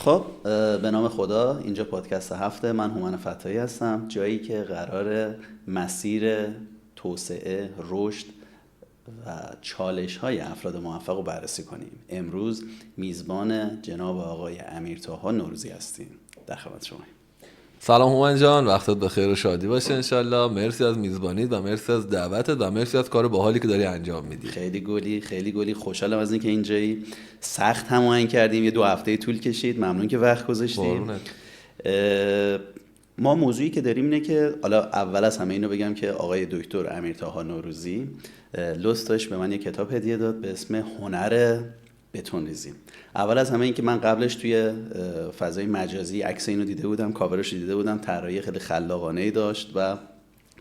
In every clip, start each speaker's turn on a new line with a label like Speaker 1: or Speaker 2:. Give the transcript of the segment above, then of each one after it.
Speaker 1: خب به نام خدا، اینجا پادکست هفته. من هومن فتایی هستم، جایی که قرار مسیر توسعه، رشد و چالش های افراد موفق رو بررسی کنیم. امروز میزبان جناب آقای امیرطاها نوروزی هستیم. در خدمت شما.
Speaker 2: سلام هومن جان، وقتت بخیر و شادی باشه انشالله. مرسی از میزبانیت و مرسی از دعوتت و مرسی از کار باحالی که داری انجام میدی.
Speaker 1: خیلی گلی خوشحالم از اینکه اینجایی. سخت هماهنگ کردیم، یه 2 هفته طول کشید. ممنون که وقت گذاشتیم. ما موضوعی که داریم اینه که حالا اول از همه اینو بگم که آقای دکتر امیرطاها نوروزی لطفش به من یه کتاب هدیه داد به اسم هنر بتون ریزی. اول از همه این که من قبلش توی فضای مجازی عکس اینو دیده بودم، کاورش دیده بودم، طراحی خیلی خلاقانه‌ای داشت و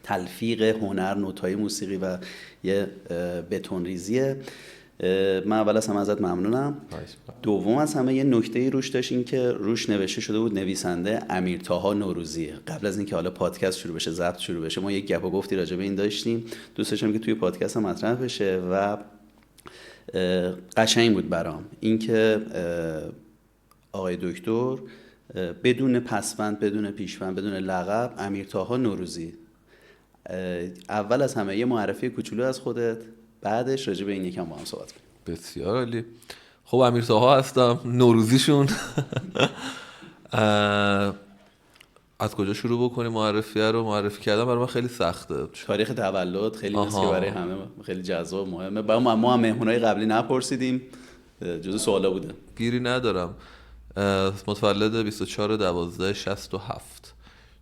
Speaker 1: تلفیق هنر، نوت‌های موسیقی و یه بتون ریزیه. من اول از همه ازت ممنونم. دوم از همه یه نکته‌ای روش داشت، این که روش نوشته شده بود نویسنده امیرطاها نوروزیه. قبل از اینکه حالا پادکست شروع بشه، ضبط شروع بشه، ما یک گپ و گفتی راجع به این داشتیم. دوست داشتم که توی پادکست هم مطرح بشه و قشنگ بود برام اینکه آقای دکتر بدون پسوند، بدون پیشوند، بدون لقب، امیرطاها نوروزی. اول از همه یه معرفی کوچولو از خودت، بعدش راجع به این یکم با هم صحبت کنیم.
Speaker 2: بسیار عالی. خب امیرطاها هستم، نوروزیشون. از کجا شروع بکنیم؟ معرفی کردن برای من خیلی سخته.
Speaker 1: تاریخ تولد خیلی مثل که برای همه خیلی جذاب مهمه. ما هم مهمونای قبلی نپرسیدیم، جزء سوالا بوده.
Speaker 2: گیری ندارم. متولد 24/12/67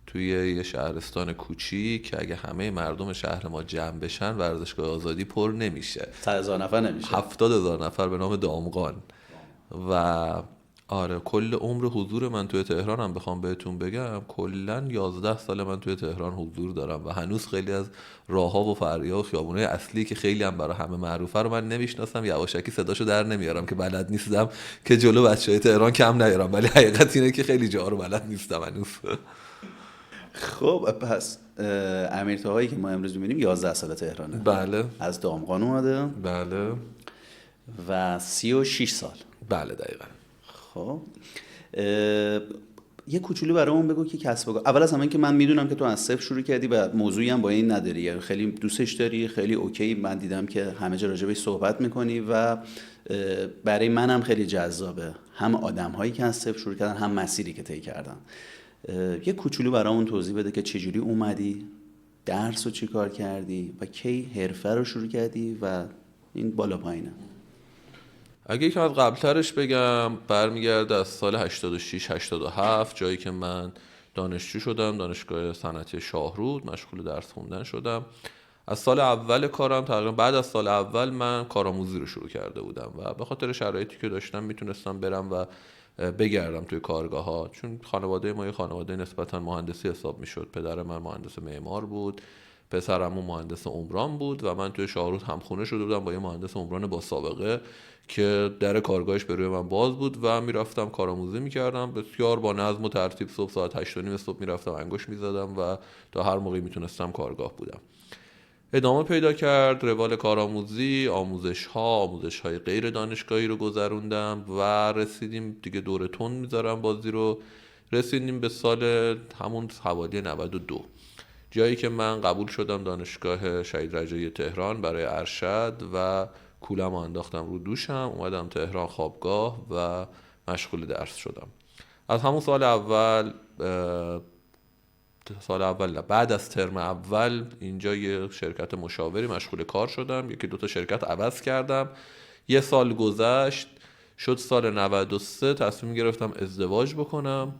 Speaker 2: توی یه شهرستان کوچیک که اگه همه مردم شهر ما جمع بشن ورزشگاه آزادی پر نمیشه.
Speaker 1: 100,000 نفر نمیشه.
Speaker 2: 70,000 نفر به نام دامغان. و آره، کل عمر حضور من توی تهران هم بخوام بهتون بگم، کلن 11 سال من توی تهران حضور دارم و هنوز خیلی از راه‌ها و فرعی‌ها و خیابون‌های اصلی که خیلی هم برای همه معروفه رو من نمیشناسم. یواشکی صداشو در نمیارم که بلد نیستم که جلو بچه‌های تهران کم نیارم، ولی حقیقت اینه که خیلی جاها رو بلد نیستم هنوز.
Speaker 1: خب پس امیرطاهایی که ما امروز می‌بینیم 11 سال تهرانه.
Speaker 2: بله.
Speaker 1: از دامغان اومده.
Speaker 2: بله.
Speaker 1: و 36 سال.
Speaker 2: بله دقیقاً.
Speaker 1: خب یه کوچولو برامون بگو که کسب و کار. اول از همه که من میدونم که تو از صفر شروع کردی و موضوعی هم با این نداری، یعنی خیلی دوستش داری، خیلی اوکی. من دیدم که همه جا راجع بهش صحبت میکنی و برای منم خیلی جذابه، هم آدم‌هایی که از صفر شروع کردن، هم مسیری که طی کردن. یه کوچولو برامون توضیح بده که چجوری اومدی، درس رو چی کار کردی و کی حرفه رو شروع کردی و این بالا پایینه.
Speaker 2: اگه یکم از قبلترش بگم، برمیگرده از سال 86-87، جایی که من دانشجو شدم، دانشگاه صنعتی شاهرود مشغول درس خوندن شدم. از سال اول کارم، تقریبا بعد از سال اول، من کارآموزی رو شروع کرده بودم و به خاطر شرایطی که داشتم میتونستم برم و بگردم توی کارگاه ها، چون خانواده ما یه خانواده نسبتا مهندسی حساب میشد. پدر من مهندس معمار بود، پسرم مهندس عمران بود و من توی شاهرود همخونه شده بودم با یه مهندس عمران با سابقه که در کارگاهش به روی من باز بود و میرفتم کارآموزی میکردم. بسیار با نظم و ترتیب صبح ساعت 8:30 صبح میرفتم انگشت میزدم و تا هر موقعی میتونستم کارگاه بودم. ادامه پیدا کرد روال کارآموزی، آموزش‌های غیر دانشگاهی رو گذروندم و رسیدیم دیگه، دور تون میذارم بازی رو، رسیدیم به سال همون حوالی 92، جایی که من قبول شدم دانشگاه شهید رجایی تهران برای ارشد و کولم رو انداختم رو دوشم، اومدم تهران خوابگاه و مشغول درس شدم. از همون بعد از ترم اول اینجا یه شرکت مشاوری مشغول کار شدم، 1-2 شرکت عوض کردم. یه سال گذشت، شد سال 93، تصمیم گرفتم ازدواج بکنم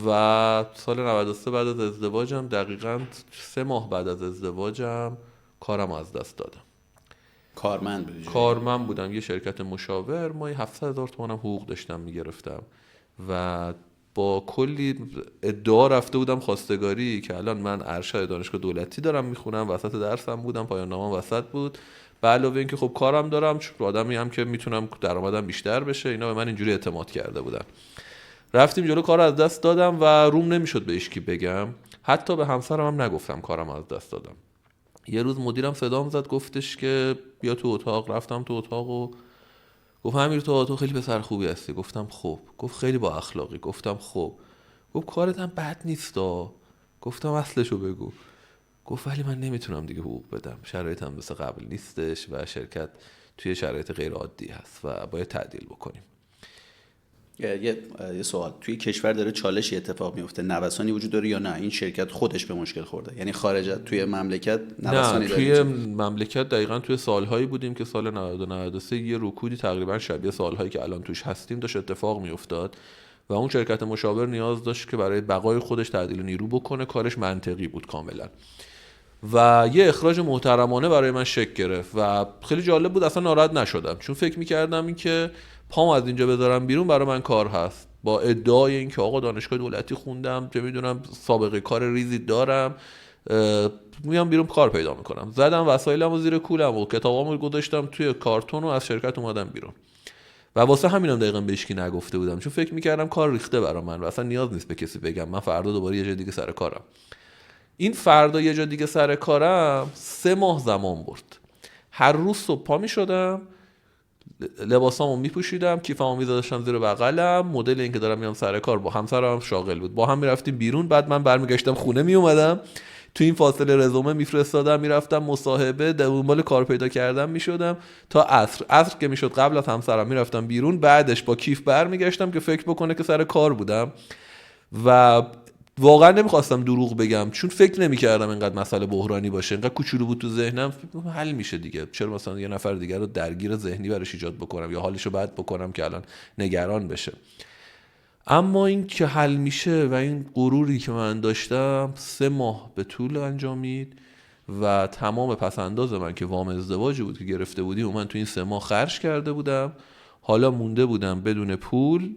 Speaker 2: و سال 93 بعد از ازدواجم، دقیقاً 3 ماه بعد از ازدواجم، کارم از دست دادم. کارمند بودم یه شرکت مشاور، ما 700,000 تومانم حقوق داشتم میگرفتم و با کلی ادعا رفته بودم خواستگاری که الان من ارشد دانشگاه دولتی دارم میخونم، وسط درسم بودم، پایان نامم وسط بود، به علاوه اینکه خب کارم دارم، چون آدمی هم که میتونم درآمدم بیشتر بشه. اینا به من اینجوری اعتماد کرده بودن. رفتیم جلو، کار از دست دادم و روم نمیشد به هیچ کی بگم، حتی به همسرم هم نگفتم کارم از دست دادم. یه روز مدیرم صدام زد، گفتش که بیا تو اتاق. رفتم تو اتاق و گفت امیر تو خیلی پسر خوبی هستی. گفتم خب. گفت خیلی با اخلاقی. گفتم خب. گفت کارت هم بد نیستا. گفتم اصلشو بگو. گفت ولی من نمیتونم دیگه حقوق بدم، شرایطم مثل قبل نیستش و شرکت توی شرایط غیر عادی هست و باید تعدیل بکنیم.
Speaker 1: یه سوال، توی کشور داره چالشی اتفاق میفته، نوسانی وجود داره یا نه این شرکت خودش به مشکل خورده؟ یعنی خارج توی مملکت نوسانی
Speaker 2: نه،
Speaker 1: داره؟
Speaker 2: توی مملکت دقیقاً توی سالهایی بودیم که سال 90 93 یه رکودی تقریبا شبیه سالهایی که الان توش هستیم داشت اتفاق میافتاد و اون شرکت مشاور نیاز داشت که برای بقای خودش تعدیل نیرو بکنه. کارش منطقی بود کاملا و یه اخراج محترمانه برای من شکل گرفت و خیلی جالب بود. اصلا ناراحت نشدم چون فکر می‌کردم این که پام از اینجا بذارم بیرون برای من کار هست، با ادعای اینکه آقا دانشگاه دولتی خوندم، چه میدونم سابقه کار ریزی دارم، میام بیرون کار پیدا میکنم. زدم وسایلمو زیر کولم و کتابامو گذاشتم توی کارتون و از شرکت اومدم بیرون و واسه همینم دقیقاً به هیچ کی نگفته بودم چون فکر می‌کردم کار ریخته برا من و اصلا نیاز نیست به کسی بگم من فردا دوباره یه جای دیگه سر کارم. این فردا یه جا دیگه سر کارم 3 ماه زمان برد. هر روز صبح پا می شدم، لباسامو می پوشیدم، کیفمو می داشتم زیر بغلم، مدل این که دارم میام سر کار، با همسرم شاغل بود، با هم میرفتیم بیرون. بعد من برمیگشتم خونه می اومدم، تو این فاصله رزومه میفرستادم، میرفتم مصاحبه، دنبال کار پیدا کردم میشدم تا عصر که میشد قبل از همسرم میرفتم بیرون، بعدش با کیف برمیگشتم که فکر بکنه که سر کار بودم. و واقعا نمیخواستم دروغ بگم چون فکر نمیکردم اینقدر مسئله بحرانی باشه، اینقدر کوچولو بود تو ذهنم، حل میشه دیگه، چرا مثلا یه نفر دیگر رو درگیر ذهنی براش ایجاد بکنم یا حالشو بد بکنم که الان نگران بشه. اما این که حل میشه و این غروری که من داشتم 3 ماه به طول انجامید و تمام پسنداز من که وام ازدواجی بود که گرفته بودیم من تو این 3 ماه خرج کرده بودم. حالا مونده بودم بدون پول،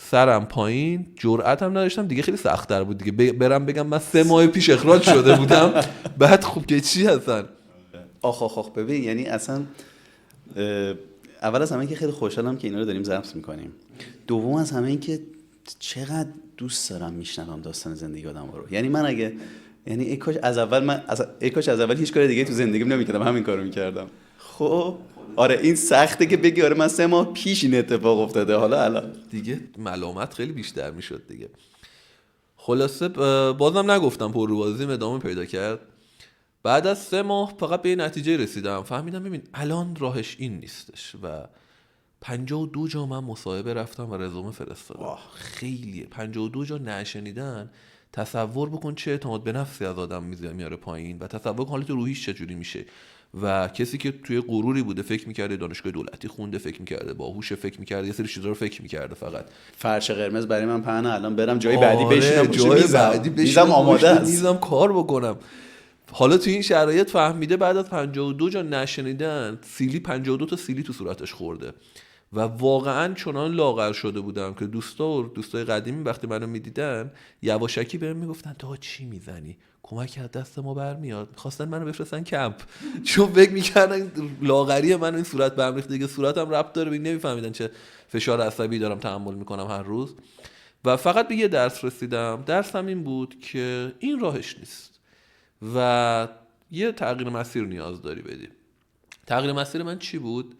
Speaker 2: سرم پایین، جرأتم نداشتم دیگه، خیلی سخت‌تر بود دیگه برم بگم من 3 ماه پیش اخراج شده بودم. بعد خوب که چی هستن
Speaker 1: آخ ببین، یعنی اصلا اول از همه که خیلی خوشحالم که اینا رو داریم ضبط میکنیم. دوم از همه این که چقدر دوست دارم میشنوم داستان زندگی آدم رو. یعنی من اگه ای کاش از اول هیچ کار دیگه تو زندگیم نمیکردم، همین کارو میکردم. خب آره این سخته که بگی آره من 3 ماه پیش این اتفاق افتاده، حالا الان
Speaker 2: دیگه ملامت خیلی بیشتر میشد دیگه. خلاصه بازم نگفتم، پرروبازیم ادامه پیدا کرد. بعد از 3 ماه فقط به نتیجه رسیدم، فهمیدم ببین الان راهش این نیستش و 52 جا من مصاحبه رفتم و رزومه فرستادم. خیلیه 52 جا نشنیدن. تصور بکن چه اعتماد به نفسی از آدم میاره پایین و تصور کن حالت روحیش چجوری میشه. و کسی که توی غروری بوده فکر میکرده دانشگاه دولتی خونده، فکر میکرده باهوشه، فکر میکرده یه سری چیزا رو فکر میکرده، فقط
Speaker 1: فرش قرمز برای من پهنه الان برم جای بعدی بشینم،
Speaker 2: جای بعدی
Speaker 1: میزم آماده است،
Speaker 2: میزم کار بکنم. حالا تو این شرایط فهمیده بعد از 52 جا نشنیدن 52 تا سیلی تو صورتش خورده و واقعا چنان لاغر شده بودم که دوستای قدیمی وقتی منو میدیدن یواشکی بهم میگفتن تو چی میزنی، کمک از دست ما برمیاد. میخواستن منو بفرستن کمپ چون فکر میکردن لاغری من این صورت به هم ریخته دیگه، صورتم ربط داره، نمیفهمیدن چه فشار عصبی دارم تحمل میکنم هر روز. و فقط به یه درس رسیدم، درسم این بود که این راهش نیست و یه تغییر مسیر نیاز داری بدی. تغییر مسیر من چی بود؟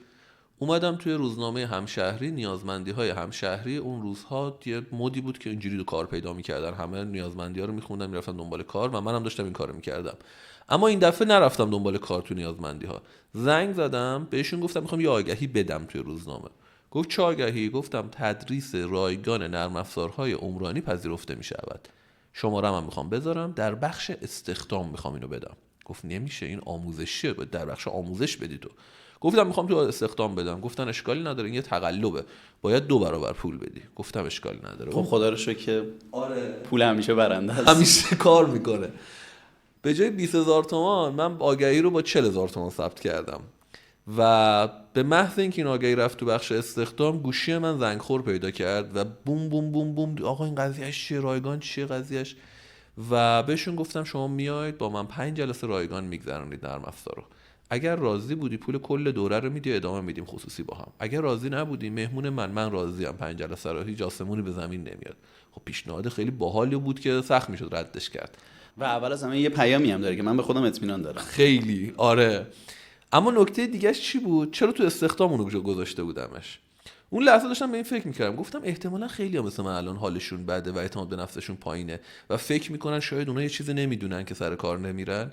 Speaker 2: اومدم توی روزنامه همشهری، نیازمندی های همشهری اون روزها یه مودی بود که اینجوری دو کار پیدا میکردن، همه نیازمندی ها رو میخوندن میرفتن دنبال کار و منم داشتم این کارو میکردم. اما این دفعه نرفتم دنبال کار تو نیازمندی ها، زنگ زدم بهشون گفتم میخوام یه آگهی بدم توی روزنامه. گفت چه آگهی؟ گفتم تدریس رایگان نرم افزارهای عمرانی پذیرفته میشود، شماره‌ام هم میخوام بذارم، در بخش استخدام میخوام اینو بدم. گفت نمیشه، این آموزشیه، در بخش آموزش بدی تو. گفتم میخوام تو استخدام بدم. گفتن اشکالی نداره، این یه تقلبه، باید 2 برابر پول بدی. گفتم اشکالی نداره.
Speaker 1: خب خدا رو شکر که پول همیشه برنده است،
Speaker 2: همیشه کار میکنه. به جای 20,000 تومان من آگهی رو با 40,000 تومان ثبت کردم و به محض اینکه این آگهی رفت تو بخش استخدام گوشی من زنگخور پیدا کرد و بوم بوم بوم بوم آقا این قضیهش چیه، رایگان چیه قضیهش. و بهشون گفتم شما میاید با من 5 جلسه رایگان میگذرونید نرم افزار رو، اگر راضی بودی پول کل دوره رو میدی ادامه میدیم خصوصی با هم، اگر راضی نبودی مهمون من راضیم، 5 جلسه رو هیچ آسمونی به زمین نمیاد. خب پیشنهاد خیلی باحالی بود که سخت میشد ردش کرد
Speaker 1: و اول از همه یه پیامی هم داره که من به خودم اطمینان دارم.
Speaker 2: خیلی آره. اما نکته دیگهش چی بود؟ چرا تو استخدام اونو گذاشته بودمش؟ اون لحظه داشتم به این فکر میکردم، گفتم احتمالا خیلی‌ها مثل من الان حالشون بده و اعتماد به نفسشون پایینه و فکر میکنن شاید اونها یه چیزی نمیدونن که سر کار نمیرن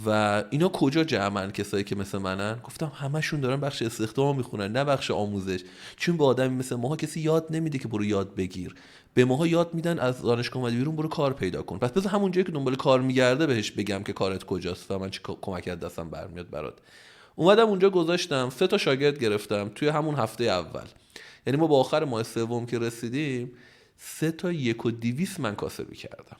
Speaker 2: و اینا کجا جمعن کسایی که مثل منن. گفتم همشون دارن بخش استخدام میخونن نه بخش آموزش، چون به آدمی مثل ماها کسی یاد نمیده که برو یاد بگیر، به ماها یاد میدن از دانشگاه اومدی بیرون برو کار پیدا کن. پس بذار همون جایی که دنبال کار میگرده بهش بگم که کارت کجاست و من چه کمکی از دستم برمیاد برات. اومدم اونجا گذاشتم، 3 تا شاگرد گرفتم توی همون هفته اول. یعنی ما با آخر ماه سوم که رسیدیم 3 تا 1,200 من کاسبی کردم.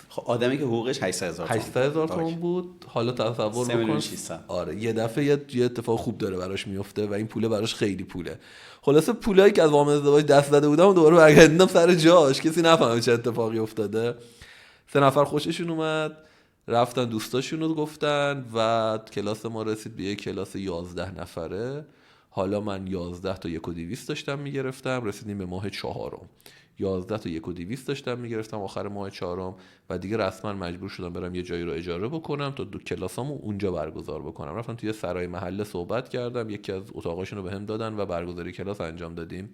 Speaker 1: خب آدمی که حقوقش
Speaker 2: 800,000 تومان بود. حالا تصور بکن آره یه دفعه یه اتفاق خوب داره براش میفته و این پوله براش خیلی پوله. خلاصه پولایی که از وام ازدواج دست داده بودم دوباره برگردوندم سر جاش، کسی نفهمه چه اتفاقی افتاده. 3 نفر خوششون اومد، رفتن دوستاشون رو گفتن و کلاس ما رسید به یک کلاس 11 نفره. حالا من 11 تا 1,200 داشتم میگرفتم، رسیدیم به ماه 4م 11 تا 1,200 داشتم میگرفتم آخر ماه 4م و دیگه رسما مجبور شدم برم یه جایی رو اجاره بکنم تا دو کلاسامو اونجا برگزار بکنم. رفتم توی سرای محله صحبت کردم، یکی از اتاقاشون رو بهم دادن و برگزاری کلاس انجام دادیم.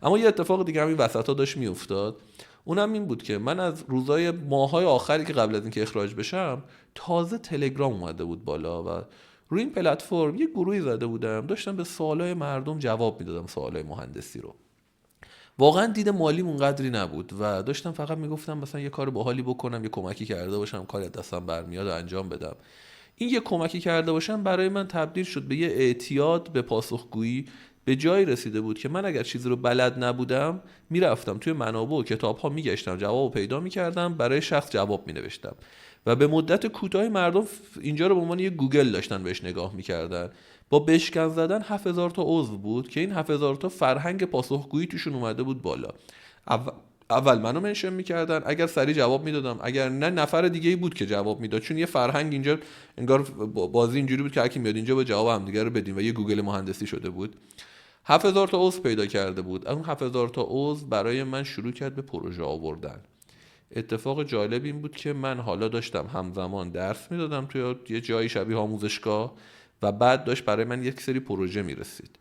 Speaker 2: اما یه اتفاق دیگه همین وسطا داشت میافتاد، اونم این بود که من از روزای ماهای آخری که قبل از اینکه اخراج بشم تازه تلگرام اومده بود بالا و روی این پلتفرم یه گروهی زده بودم، داشتم به سوالای مردم جواب میدادم، سوالای مهندسی رو. واقعا دید مالیم اونقدری نبود و داشتم فقط میگفتم مثلا یه کار باحالی بکنم، یه کمکی کرده باشم، کاری از دستم برمیاد و انجام بدم. این یه کمکی کرده باشم برای من تبدیل شد به یه اعتیاد به پاسخگویی. به جایی رسیده بود که من اگر چیزی رو بلد نبودم میرفتم توی منابع و کتاب‌ها میگشتم، جوابو پیدا میکردم، برای شخص جواب مینوشتم و به مدت کوتاهی مردم اینجا رو به عنوان یه گوگل داشتن بهش نگاه میکردن. با بشکن زدن 7,000 تا عضو بود که این 7,000 تا فرهنگ پاسخگویی توشون اومده بود بالا. اول منو منشن میکردن، اگر سری جواب میدادم، اگر نه نفر دیگه ای بود که جواب میداد، چون یه فرهنگ اینجا انگار بازی اینجوری بود که هر کی میاد اینجا با جواب همدیگه رو بدیم و یه گوگل مهندسی شده بود. 7,000 تا عضو پیدا کرده بود. اون 7,000 تا عضو برای من شروع کرد به پروژه آوردن. اتفاق جالب این بود که من حالا داشتم همزمان درس میدادم توی یه جایی شبیه آموزشگاه و بعد داشت برای من یک سری پروژه میرسید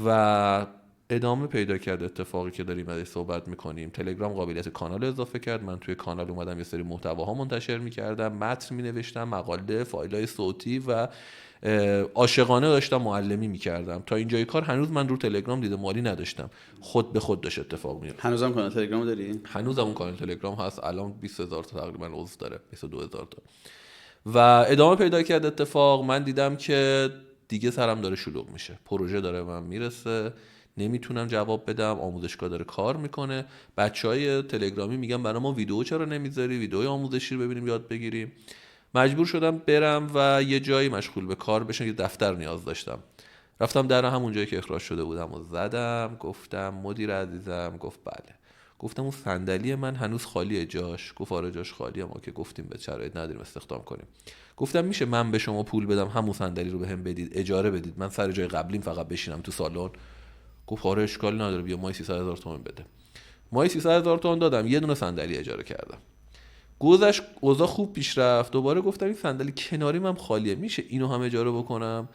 Speaker 2: و ادامه پیدا کرد. اتفاقی که داریم ازش صحبت میکنیم، تلگرام قابلیت کانال اضافه کرد. من توی کانال اومدم یه سری محتواها منتشر میکردم، متن مینوشتم، مقاله، فایلای صوتی و عاشقانه داشتم معلمی میکردم. تا اینجای کار هنوز من رو تلگرام دید مالی نداشتم، خود به خود داشت اتفاق میفته.
Speaker 1: هنوزم کانال تلگرام داری؟
Speaker 2: هنوزم اون کانال تلگرام هست، الان 20,000 تا تقریبا عضو داره، 22,000 تا. و ادامه پیدا کرد اتفاق. من دیدم که دیگه سرم داره شلوغ میشه، پروژه داره من میرسه، نمیتونم جواب بدم، آموزشگاه داره کار میکنه، بچهای تلگرامی میگن برای ما ویدیو چرا نمیذاری، ویدیوی آموزشی رو ببینیم یاد بگیریم. مجبور شدم برم و یه جایی مشغول به کار بشم، یه دفتر نیاز داشتم. رفتم در همون جایی که اخراج شده بودم و زدم، گفتم مدیر عزیزم. گفت بله. گفتم اون صندلی من هنوز خالیه جاش؟ گفت آره جاش خالیه، ما که گفتیم به شرایط نداریم استخدام کنیم. گفتم میشه من به شما پول بدم همون صندلی رو بهم بدید، اجاره بدید، من سر جای قبلیم فقط بشینم تو سالن؟ گفت آره اشکال نداره، بیا ماهی 300,000 تومان بده. ماهی 300,000 تومان دادم، یه دونه صندلی اجاره کردم. گذشت، اوضاع خوب پیش رفت. دوباره گفتم این صندلی کناری من خالیه، میشه اینو هم اجاره بکنم؟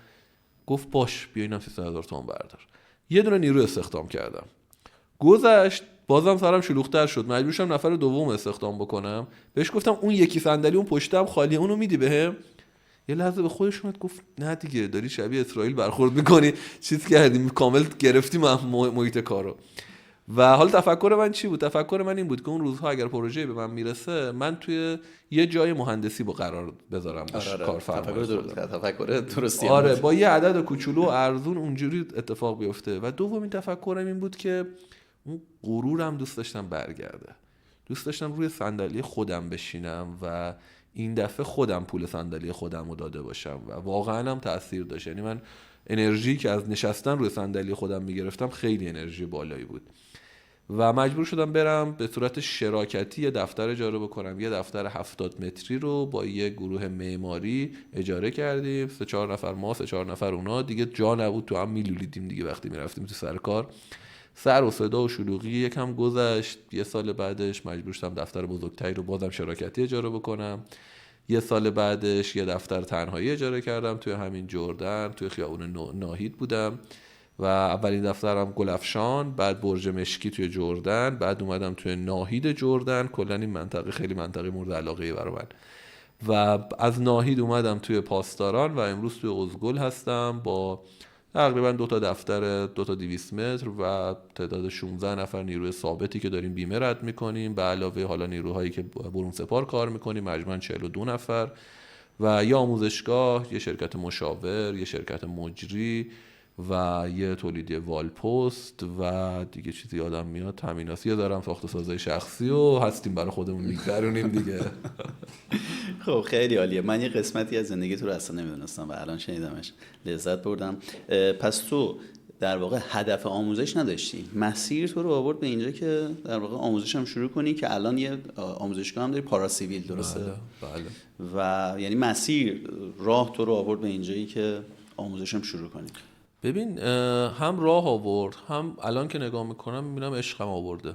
Speaker 2: گفت باش بیا اینم 300,000 تومان بردار. یه دونه نیرو استخدام کردم. گذشت، بازم سرم شلوغ‌تر شد، مجبور شدم نفر دوم استخدام بکنم. بهش گفتم اون یکی صندلی اون پشتم خالیه، اونو میدی بهم؟ یه لحظه به خودش اومد گفت نه دیگه داری شبیه اسرائیل برخورد میکنی، چیز کردیم کامل گرفتیم محیط کارو. و حالا تفکر من چی بود؟ تفکر من این بود که اون روزها اگر پروژه به من میرسه من توی یه جای مهندسی با قرار بذارم باش کارفرما.
Speaker 1: تفکر درستی.
Speaker 2: آره با یه عدد کوچولو و ارزون اونجوری اتفاق بیفته. و دومین تفکرم این بود که اون غرورم دوست داشتم برگرده. دوست داشتم روی صندلی خودم بشینم و این دفعه خودم پول صندلی خودم رو داده باشم و واقعا هم تأثیر داشت. یعنی من انرژی که از نشستن روی صندلی خودم میگرفتم خیلی انرژی بالایی بود و مجبور شدم برم به صورت شراکتی یه دفتر اجاره بکنم. یه دفتر 70 متری رو با یه گروه معماری اجاره کردیم، 3-4 نفر ما، 3-4 نفر اونا. دیگه جا نبود تو هم میلولیدیم دیگه وقتی میرفتیم تو سر کار. سر و صدا و شلوغی یکم گذشت. یه سال بعدش مجبور شدم دفتر بزرگتری رو بازم شراکتی اجاره بکنم. یه سال بعدش یه دفتر تنهایی اجاره کردم توی همین جردن، توی خیابون ناهید بودم و اولین دفترم گلفشان، بعد برج مشکی توی جردن، بعد اومدم توی ناهید جردن. کلا این منطقه خیلی منطقه مورد علاقه برای من و از ناهید اومدم توی پاسداران و امروز توی ازگل هستم با تقریبا 2 تا دفتر 2 تا 200 متر و تعداد 16 نفر نیروی ثابتی که داریم بیمه رد میکنیم، به علاوه حالا نیروهایی که برون سپار کار میکنیم، مجموعاً 42 نفر و یه آموزشگاه، یه شرکت مشاور، یه شرکت مجری و یه تولیدی والپست و دیگه چیزی یادم میاد. تامیناسی دارم، ساخت و سازای شخصی و هستیم برای خودمون میگذرونیم دیگه.
Speaker 1: خب خیلی عالیه. من یه قسمتی از زندگی تو رو اصلا نمیدونستم و الان شنیدمش، لذت بردم. پس تو در واقع هدف آموزش نداشتی، مسیر تو رو آورد به اینجا که در واقع آموزش هم شروع کنی که الان یه آموزشگاه هم داری، پاراسیویل، درسته؟
Speaker 2: بله.
Speaker 1: و یعنی مسیر راه تو رو آورد به اینجایی که آموزش هم شروع کنی.
Speaker 2: ببین هم راه آورد، هم الان که نگاه میکنم میبینم عشقم آورده.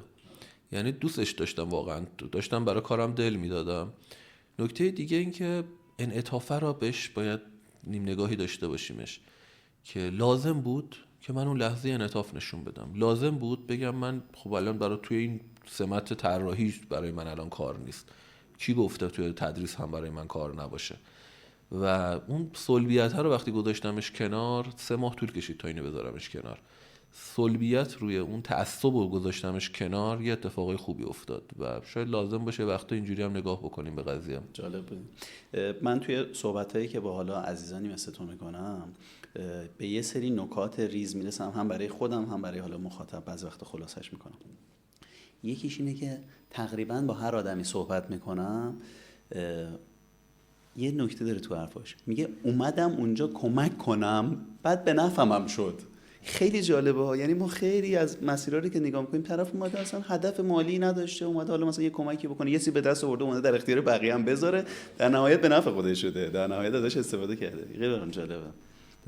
Speaker 2: یعنی دوستش داشتم، واقعا داشتم برای کارم دل میدادم. نکته دیگه این که انعطافه را بهش باید نیم نگاهی داشته باشیمش، که لازم بود که من اون لحظه انعطاف نشون بدم. لازم بود بگم من خب الان برای توی این سمت طراحی برای من الان کار نیست. کی گفته توی تدریس هم برای من کار نباشه؟ و اون سلبیت ها رو وقتی گذاشتمش کنار، 3 ماه طول کشید تا اینو بذارمش کنار. سلبیت روی اون تعصب رو گذاشتمش کنار، یه اتفاقای خوبی افتاد و شاید لازم باشه وقتا اینجوری هم نگاه بکنیم به قضیه.
Speaker 1: جالب بود. من توی صحبتایی که با حالا عزیزانی مثل تو میکنم به یه سری نکات ریز میرسم، هم برای خودم هم برای حالا مخاطب، بعضی وقت خلاصش میکنم. یکیش اینه که تقریبا با هر آدمی صحبت میکنم یه نکته داره تو حرفاش، میگه اومدم اونجا کمک کنم بعد به نفعمم شد. خیلی جالبه ها. یعنی ما خیلی از مسیرها رو که نگاه میکنیم طرف اومده اصلا هدف مالی نداشته، اومده حالا مثلا یه کمکی بکنه، یه چیزی به دست آورده، اومده در اختیار بقیه هم بذاره، در نهایت به نفع خودش شده، در نهایت ازش استفاده کرده. خیلی جالبه.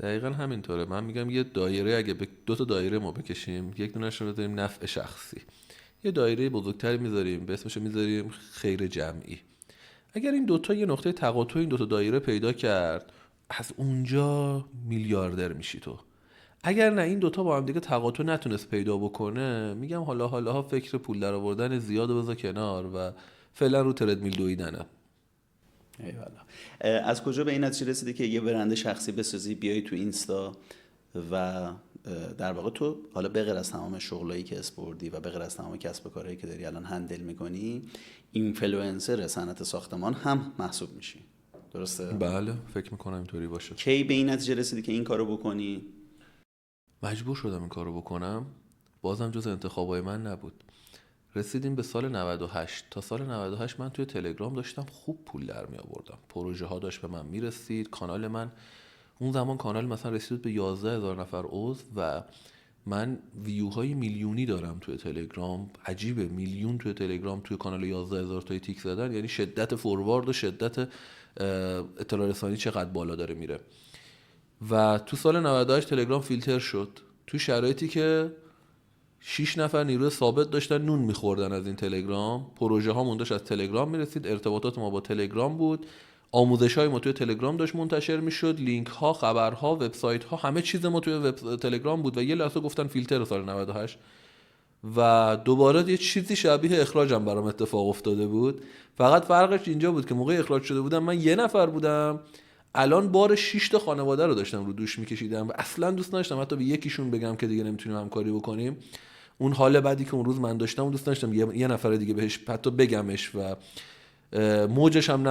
Speaker 2: دقیقاً همینطوره. من میگم یه دایره، اگه 2 تا دایره ما بکشیم، یک دونش رو بذاریم نفع شخصی، یه دایره بزرگتری میذاریم به اسمش میذاریم خیر جمعی. اگر این 2 تا یه نقطه تقاطع این 2 تا دایره پیدا کرد، از اونجا میلیاردر میشی تو. اگر نه این 2 تا با هم دیگه تقاطع نتونست پیدا بکنه، میگم حالا فکر پول در آوردن زیاد و بذار کنار و فعلا رو تردمیل دویدنه.
Speaker 1: ایوالله. از کجا به این نتیجه رسیدی که یه برند شخصی بسازی، بیای تو اینستا و در واقع تو حالا به غیر از تمام شغلایی که اسپوردی و به غیر از تمام کسب و کارهایی که داری الان هندل میکنی، اینفلوئنسر صنعت ساختمان هم محسوب میشی، درسته؟
Speaker 2: بله، فکر میکنم اینطوری باشه.
Speaker 1: کی به این نتیجه رسیدی که این کارو بکنی؟
Speaker 2: مجبور شدم این کارو بکنم، بازم جز انتخابای من نبود. رسیدیم به سال 98. تا سال 98 من توی تلگرام داشتم خوب پول در می آوردم، پروژه ها داشت به من میرسید. کانال من اون زمان کانال مثلا رسید به 11,000 نفر عضو و من ویوهای میلیونی دارم توی تلگرام. عجیبه، میلیون توی تلگرام توی کانال 11,000 تایی تیک زدن، یعنی شدت فوروارد و شدت اطلاع رسانی چقدر بالا داره میره. و تو سال 98 تلگرام فیلتر شد تو شرایطی که 6 نفر نیروی ثابت داشتن نون میخوردن از این تلگرام. پروژه ها مونداش از تلگرام میرسید، ارتباطات ما با تلگرام بود، آموزش های ما توی تلگرام داشت منتشر میشد، لینک ها، خبرها، وبسایت ها، همه چیز ما توی تلگرام بود و یه لحظه گفتن فیلتر سال 98 و دوباره یه چیزی شبیه اخراجم برام اتفاق افتاده بود. فقط فرقش اینجا بود که موقع اخراج شده بودم من یه نفر بودم، الان بار 6 تا خانواده رو داشتم رو دوش میکشیدم و اصلا دوست نداشتم حتی به یکیشون بگم که دیگه نمیتونیم همکاری بکنیم. اون حال بعدی که اون روز من داشتم دوست داشتم یه نفر دیگه بهش حتی بگمش و موجش هم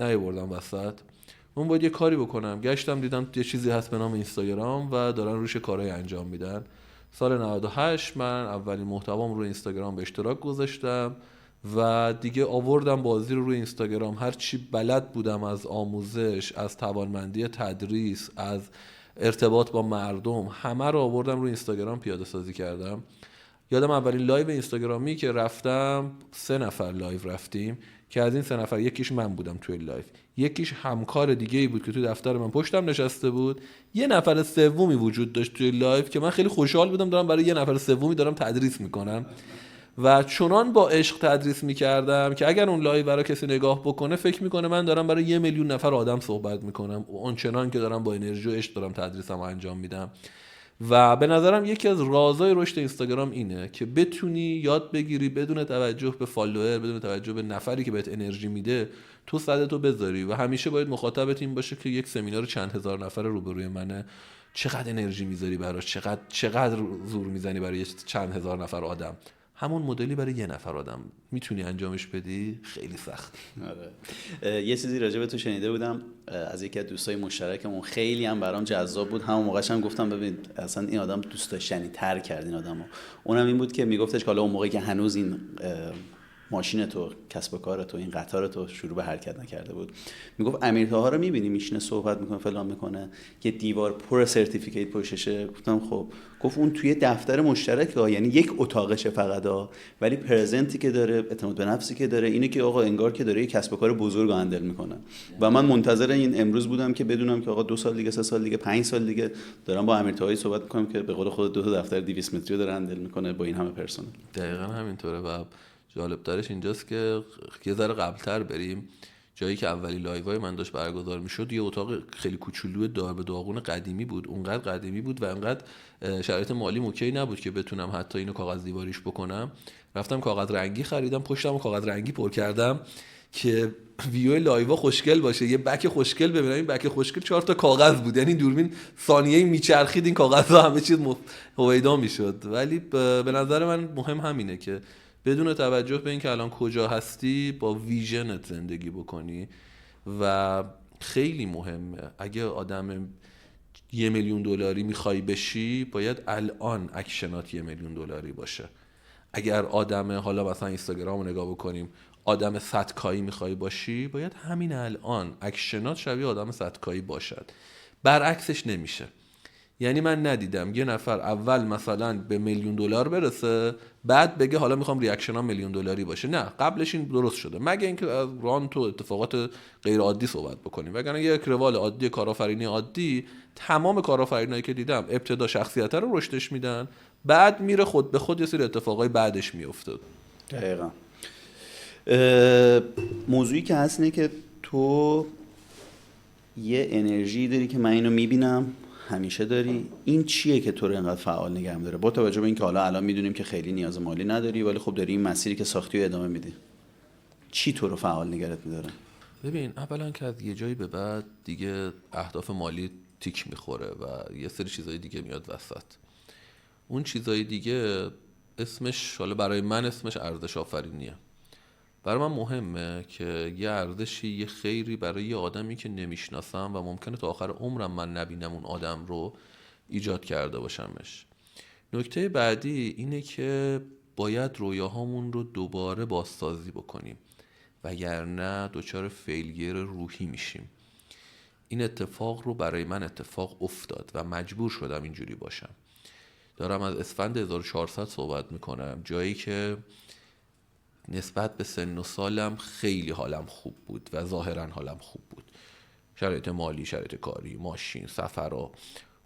Speaker 2: نیاوردم وسط. اون باید یه کاری بکنم. گشتم دیدم یه چیزی هست به نام اینستاگرام و دارن روش کارهای انجام میدن. سال 98 من اولین محتوام رو اینستاگرام به اشتراک گذاشتم و دیگه آوردم بازی رو روی اینستاگرام. هر چی بلد بودم از آموزش، از توانمندی تدریس، از ارتباط با مردم، همه رو آوردم روی اینستاگرام پیاده سازی کردم. یادم اولین لایو اینستاگرامی که رفتم 3 نفر لایو رفتیم که از این 3 نفر یکیش من بودم توی لایو، یکیش همکار دیگه ای بود که توی دفتر من پشتم نشسته بود، یه نفر سومی وجود داشت توی لایو که من خیلی خوشحال بودم دارم برای یه نفر سومی دارم تدریس میکنم و چنان با عشق تدریس میکردم که اگر اون لایو برای کسی نگاه بکنه فکر میکنه من دارم برای 1 میلیون نفر آدم صحبت میکنم، اونچنان که دارم با انرژی و عشق دارم تدریسم انجام میدم. و به نظرم یکی از رازهای رشد اینستاگرام اینه که بتونی یاد بگیری بدون توجه به فالوور، بدون توجه به نفری که بهت انرژی میده، تو صدتو بذاری. و همیشه باید مخاطبت این باشه که یک سمینار چند هزار نفر روبروی منه، چقدر انرژی میذاری براش، چقدر زور میزنی برای چند هزار نفر آدم. همون مدلی برای 1 نفر آدم میتونی انجامش بدی، خیلی سخت.
Speaker 1: آره. یه چیزی راجع به تو شنیده بودم از یکی از دوستای مشترکمون، خیلی هم برام جذاب بود. همون موقعش هم گفتم ببین اصلا این آدم دوست داشتنی تر کرد این آدمو. اونم این بود که میگفتش که حالا اون موقعی که هنوز این ماشین تو، کسب و کار تو، این قطار تو شروع به حرکت نکرده بود، میگفت امیر طاها رو میبینی میشینه صحبت میکنه فلان میکنه، یه دیوار پر سرتیفیکیت پشتشه. گفتم خب. گفت اون توی دفتر مشترک یعنی یک اتاقشه فقط ولی پرزنتی که داره، اعتماد به نفسی که داره، اینه که آقا انگار که داره یه کسب و کار بزرگ هندل میکنه. و من منتظر این امروز بودم که بدونم که آقا 2 سال دیگه، 3 سال دیگه، 5 سال دیگه دارم با امیر طاهایی صحبت میکنم که به قول خود 2 تا دفتر 200 متری داره هندل میکنه با این همه پرسنل.
Speaker 2: دقیقاً همینطوره. و جالب ترش اینجاست که یه ذره قبل‌تر بریم، جایی که اولی لایوهای من داشت برگزار میشد یه اتاق خیلی کوچولو دار به داغون قدیمی بود. اونقدر قدیمی بود و انقدر شرایط مالی اوکی نبود که بتونم حتی اینو کاغذ دیواریش بکنم. رفتم کاغذ رنگی خریدم، پشتمو کاغذ رنگی پر کردم که ویو لایو خوشگل باشه، یه بک خوشگل ببینم. این بک خوشگل 4 تا کاغذ بود، یعنی دوربین ثانیه‌ای میچرخید این کاغذها همه چیز هویدا میشد. ولی به نظر من مهم همینه که بدون توجه به اینکه الان کجا هستی با ویژنت زندگی بکنی. و خیلی مهمه اگه آدم 1 میلیون دلاری میخوای بشی باید الان اکشنات 1 میلیون دلاری باشه. اگر آدم، حالا مثلا اینستاگرام رو نگاه بکنیم، آدم 100 کایی میخوای باشی باید همین الان اکشنات شبیه آدم 100 کایی باشد. برعکسش نمیشه. یعنی من ندیدم یه نفر اول مثلا به 1 میلیون دلار برسه بعد بگه حالا میخوام ریاکشنام 1 میلیون دلاری باشه. نه، قبلش این درست شده، مگه اینکه از رانت و اتفاقات غیر عادی صحبت بکنیم. وگرنه یک روال عادی کارآفرینی عادی، تمام کارآفرینایی که دیدم ابتدا شخصیت رو رشدش میدن، بعد میره خود به خود یه سری اتفاقای بعدش میفته.
Speaker 1: دقیقاً. موضوعی که هست اینه که تو یه انرژی داری که من اینو میبینم همیشه داری. این چیه که تو رو اینقدر فعال نگه می‌داره؟ با توجه به اینکه حالا الان میدونیم که خیلی نیاز مالی نداری ولی خب داری این مسیری که ساختی رو ادامه میدی. چی تو رو فعال نگرت می‌داره؟
Speaker 2: ببین، اولا که از یه جایی به بعد دیگه اهداف مالی تیک میخوره و یه سری چیزای دیگه میاد وسط. اون چیزای دیگه اسمش، حالا برای من اسمش ارزش آفرینیه. برای من مهمه که یه ارزشی، یه خیری برای یه آدمی که نمیشناسم و ممکنه تا آخر عمرم من نبینم اون آدم رو، ایجاد کرده باشمش. نکته بعدی اینه که باید رویاهامون رو دوباره بازسازی بکنیم وگرنه دچار فیلیر روحی میشیم. این اتفاق رو برای من اتفاق افتاد و مجبور شدم اینجوری باشم. دارم از اسفند 1400 صحبت میکنم، جایی که نسبت به سن و سالم خیلی حالم خوب بود و ظاهرا حالم خوب بود. شرایط مالی، شرایط کاری، ماشین، سفرها.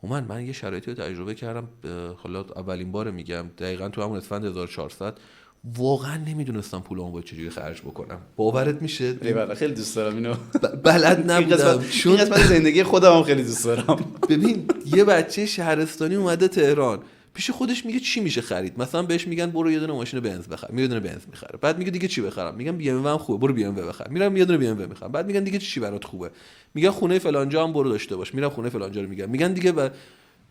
Speaker 2: من یه شرایطی رو تجربه کردم، حالا اولین بار میگم، دقیقاً تو همون اسفند 1400 واقعا نمیدونستم پولامو باید چجوری خرج بکنم. باورت میشه؟
Speaker 1: خیلی دوست دارم اینو.
Speaker 2: بلد نبودم.
Speaker 1: این قسمت زندگی خودم هم خیلی دوست دارم.
Speaker 2: ببین، یه بچه شهرستانی اومده تهران، پیش خودش میگه چی میشه خرید. مثلا بهش میگن برو یه دونه ماشین بنز بخر، میره یه دونه بنز میخره. بعد میگه دیگه چی بخرم؟ میگم بی ام و هم خوبه، برو بی ام و بخر. میرم یه دونه بی ام و میخرم. بعد میگن دیگه چی برات خوبه؟ میگن خونه فلان جا هم برو داشته باش. میرم خونه فلان جا رو میگن دیگه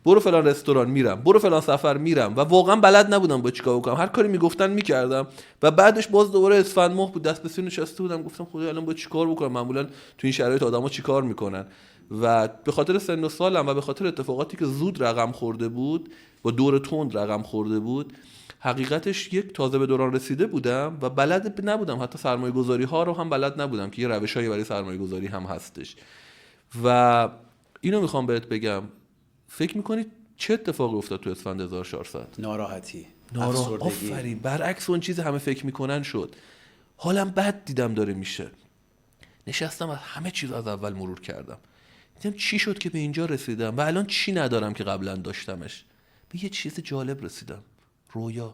Speaker 2: برو فلان رستوران میرم، برو فلان سفر میرم. و واقعا بلد نبودم با چیکار بکنم، هر کاری میگفتن میکردم. و بعدش باز دوباره اسفند ماه بود، دست به سینه نشسته بودم، گفتم خدایا الان با چیکار بکنم؟ معمولا تو این شرایط آدما چیکار میکنن؟ و به خاطر سن و سالم و به خاطر اتفاقاتی که زود رقم خورده بود، با دور تند رقم خورده بود، حقیقتش یک تازه به دوران رسیده بودم و بلد نبودم، حتی سرمایه گذاری ها رو هم بلد نبودم که یه روشایی برای سرمایه گذاری هم هستش. و اینو میخوام بهت بگم، فکر میکنید چه اتفاقی افتاد تو اسفند 1400؟
Speaker 1: ناراحتی،
Speaker 2: آفرین، برعکس اون چیز همه فکر میکنن شد. حالم بد دیدم داره میشه. نشستم از همه چیز از اول مرور کردم، دیدم چی شد که به اینجا رسیدم و الان چی ندارم که قبلا داشتمش. به یه چیز جالب رسیدم، رویا.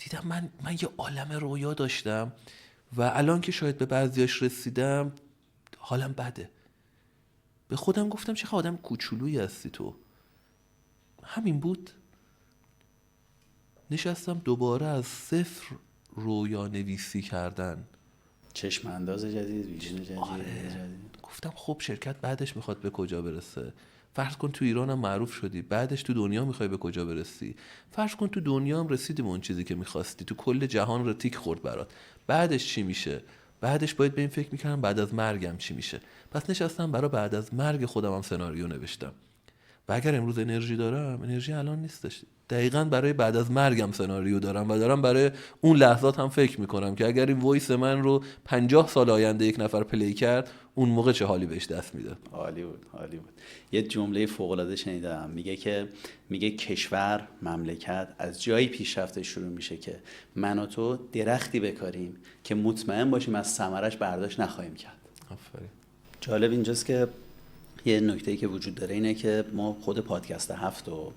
Speaker 2: دیدم من یه عالم رویا داشتم و الان که شاید به بعضیاش رسیدم حالم بده. به خودم گفتم چه آدم کوچولویی هستی تو. همین بود. نشستم دوباره از صفر رویا نویسی کردن.
Speaker 1: چشم انداز جدید، ویژن جدید.
Speaker 2: گفتم خب شرکت بعدش میخواد به کجا برسه؟ فرض کن تو ایران هم معروف شدی، بعدش تو دنیا میخوای به کجا برسی؟ فرض کن تو دنیا هم رسیدی به اون چیزی که میخواستی، تو کل جهان رو تیک خورد برات، بعدش چی میشه؟ بعدش باید به این فکر میکردم بعد از مرگم چی میشه. پس نشستم برای بعد از مرگ خودم هم سناریو نوشتم. و اگر امروز انرژی دارم، انرژی الان نیستش، دقیقاً برای بعد از مرگم سناریو دارم و دارم برای اون لحظات هم فکر میکنم که اگر این وایس من رو 50 سال آینده یک نفر پلی کرد، اون موقع چه حالی بهش دست میده.
Speaker 1: عالی بود، عالی بود. یه جمله فوق العاده شنیدم، میگه کشور، مملکت از جایی پیشرفته شروع میشه که من و تو درختی بکاریم که مطمئن باشیم از ثمرش برداشت نخواهیم کرد.
Speaker 2: آفرین.
Speaker 1: جالب اینجاست که یه نکته‌ای که وجود داره اینه که ما خود پادکست 7 رو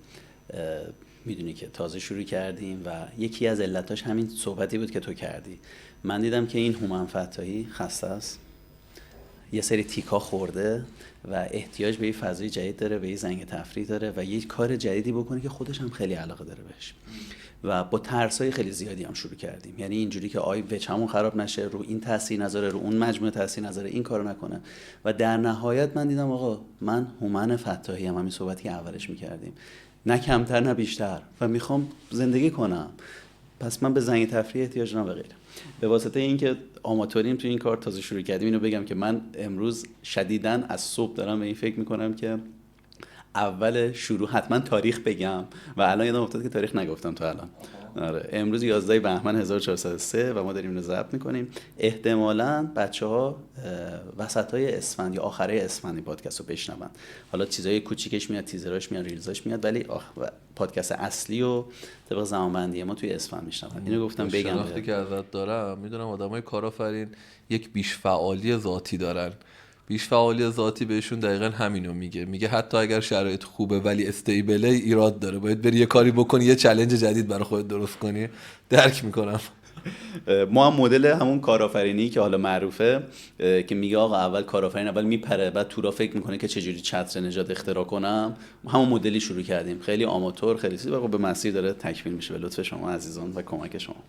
Speaker 1: میدونی که تازه شروع کردیم و یکی از علتاش همین صحبتی بود که تو کردی. من دیدم که این هومن فتاحی خسته است، یه سری تیکا خورده و احتیاج به یه فضای جدید داره، به یه زنگ تفریح داره و یه کار جدیدی بکنه که خودش هم خیلی علاقه داره بهش و با ترسای خیلی زیادی هم شروع کردیم. یعنی اینجوری که وچمون خراب نشه، رو این تاثیر نذاره، رو اون مجموعه تاثیر نذاره، این کارو نکنه. و در نهایت من دیدم آقا من هومن فتاحی هم، همین صحبتی که اولش میکردیم، نه کمتر نه بیشتر، و میخوام زندگی کنم. پس من به زنگ تفریح احتیاج دارم و غیره. به واسطه اینکه آماتوریم تو این کار تازه شروع کردیم، اینو بگم که من امروز شدیداً از صبح دارم به این فکر میکنم که اول شروع حتما تاریخ بگم و الان یادم افتاد که تاریخ نگفتم تا الان. آره، امروز 11 بهمن 1403 و ما داریم اینو ضبط میکنیم. احتمالاً بچه‌ها وسطای اسفند یا آخرای اسفند این پادکست رو بشنون. حالا چیزای کوچیکش میاد، تیزراش میاد، ریلزاش میاد، ولی پادکست اصلی و طبق زمانبندی ما توی اسفند میشنون. اینو گفتم بگم.
Speaker 2: وقتی که ازت دارم میدونم آدمای کارآفرین یک بیش فعالی ذاتی دارن. بیش فعالی ذاتی بهشون دقیقاً همینو میگه حتی اگر شرایط خوبه ولی استیبله ایراد داره، باید بری یه کاری بکنی، یه چالش جدید برای خودت درست کنی. درک میکنم.
Speaker 1: ما هم مدل همون کارآفرینی که حالا معروفه که میگه آقا اول کارآفرین اول میپره بعد تو را فکر میکنه که چجوری چتر نجات اختراع کنم، همون مدلی شروع کردیم. خیلی آماتور، خیلی چیز، و به مسیر داره تکمیل میشه به لطف شما عزیزان و کمک شما.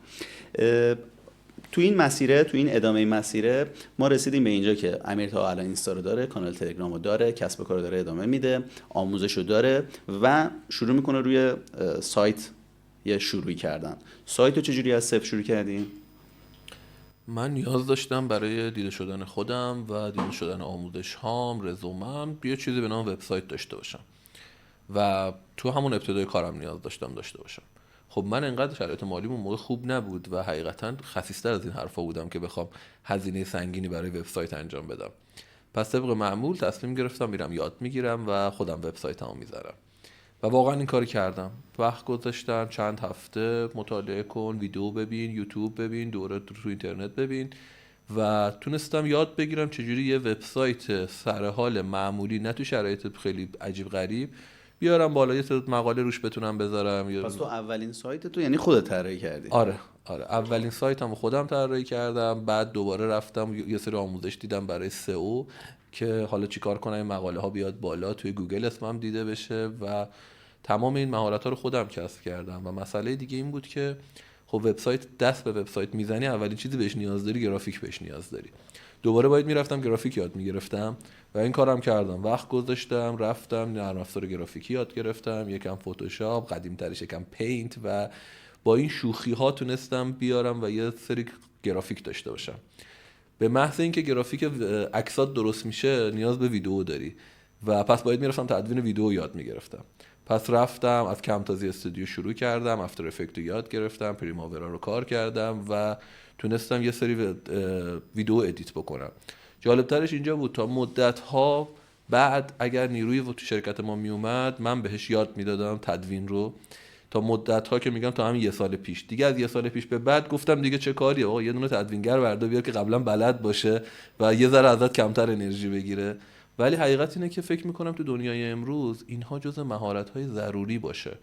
Speaker 1: تو این مسیره، تو این ادامه مسیره ما رسیدیم به اینجا که امیرطاها الان اینستا رو داره، کانال تلگرامو داره، کسب و کار داره ادامه میده، آموزشو داره و شروع میکنه روی سایت یه شروعی کردن. سایت رو چجوری از صفر شروع کردیم؟
Speaker 2: من نیاز داشتم برای دیده شدن خودم و دیده شدن آموزش هام، رزومم، یه چیزی به نام وبسایت داشته باشم و تو همون ابتدای کارم نیاز داشته باشم. خب من انقدر شرایط مالیم اون موقع خوب نبود و حقیقتا خسیس‌تر از این حرفا بودم که بخوام هزینه سنگینی برای وبسایت انجام بدم. پس طبق معمول تصمیم گرفتم میرم یاد میگیرم و خودم وبسایتمو میذارم و واقعا این کارو کردم. وقت گذاشتم، چند هفته مطالعه کن، ویدیو ببین، یوتیوب ببین، دوره تو اینترنت ببین و تونستم یاد بگیرم چجوری یه وبسایت سر حال معمولی، نه تو شرایط خیلی عجیب غریب، بیارم بالا، یه تعداد مقاله روش بتونم بذارم.
Speaker 1: پس تو اولین سایت تو یعنی خودت طراحی کردی؟
Speaker 2: آره اولین سایتمو خودم طراحی کردم. بعد دوباره رفتم یه سری آموزش دیدم برای سئو که حالا چیکار کنم این مقاله ها بیاد بالا، توی گوگل اسمم دیده بشه و تمام این مهارت‌ها رو خودم کسب کردم. و مسئله دیگه این بود که خب وبسایت، دست به وبسایت میزنی، اولین چیزی بهش نیاز داری گرافیک بهش نیاز داری. دوباره باید میرفتم گرافیک یاد میگرفتم و این کارم کردم. وقت گذاشتم، رفتم نرم افزار گرافیکی یاد گرفتم، یکم فتوشاپ، قدیم‌ترش یکم پینت و با این شوخی ها تونستم بیارم و یه سری گرافیک داشته باشم. به محض اینکه گرافیک عکسات درست میشه نیاز به ویدیو داری و پس باید میرفتم تدوین ویدیو یاد میگرفتم. پس رفتم از کمتازی استودیو شروع کردم، افتر افکت رو یاد گرفتم، پریماورا رو کار کردم و تونستم یه سری ویدیو ادیت بکنم. جالبترش اینجا بود تا مدت‌ها بعد اگر نیروی تو شرکت ما میومد من بهش یاد میدادم تدوین رو، تا مدت‌ها که میگم تا همین یه سال پیش. دیگه از یه سال پیش به بعد گفتم دیگه چه کاریه آقا، یه دونه تدوینگر وردا بیار که قبلا بلد باشه و یه ذره ازت کمتر انرژی بگیره. ولی حقیقت اینه که فکر میکنم تو دنیای امروز اینها جزء مهارت‌های ضروری باشه.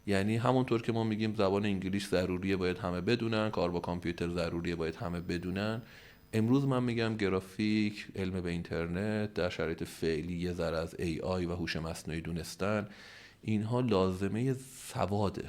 Speaker 2: یعنی همونطور که ما میگیم زبان انگلیس ضروریه باید همه بدونن، کار با کامپیوتر ضروریه باید همه بدونن، امروز من میگم گرافیک، علم به اینترنت، در شرایط فعلی یه ذره از AI و هوش مصنوعی دونستن، اینها لازمه سواده.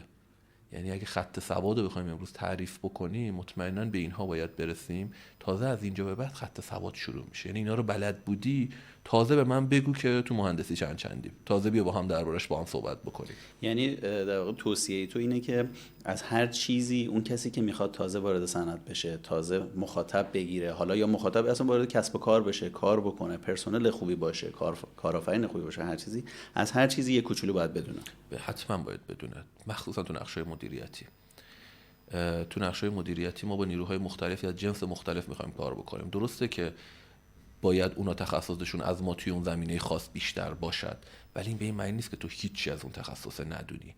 Speaker 2: یعنی اگه خط سواد رو بخوایم امروز تعریف بکنیم مطمئناً به اینها باید برسیم. تازه از اینجا به بعد خط سواد شروع میشه. یعنی اینا رو بلد بودی تازه به من بگو که تو مهندسی چندیم، تازه بیا با هم دربارش با هم صحبت بکنیم.
Speaker 1: یعنی در واقع توصیه تو اینه که از هر چیزی اون کسی که میخواد تازه وارد صنعت بشه، تازه مخاطب بگیره، حالا یا مخاطب اصلا وارد کسب و کار بشه، کار بکنه، پرسنل خوبی باشه، کارآفرین خوبی باشه، هر چیزی، از هر چیزی یه کوچولو باید بدونه.
Speaker 2: حتما باید بدونه، مخصوصا تو نقشه‌های مدیریتی. تو نقشه‌های مدیریتی ما با نیروهای مختلفی از جنس مختلف می‌خوایم کار بکنیم. درسته که باید اونا تخصصشون از ما توی اون زمینه خاص بیشتر باشد، ولی این به این معنی نیست که تو هیچی از اون تخصص ندونی.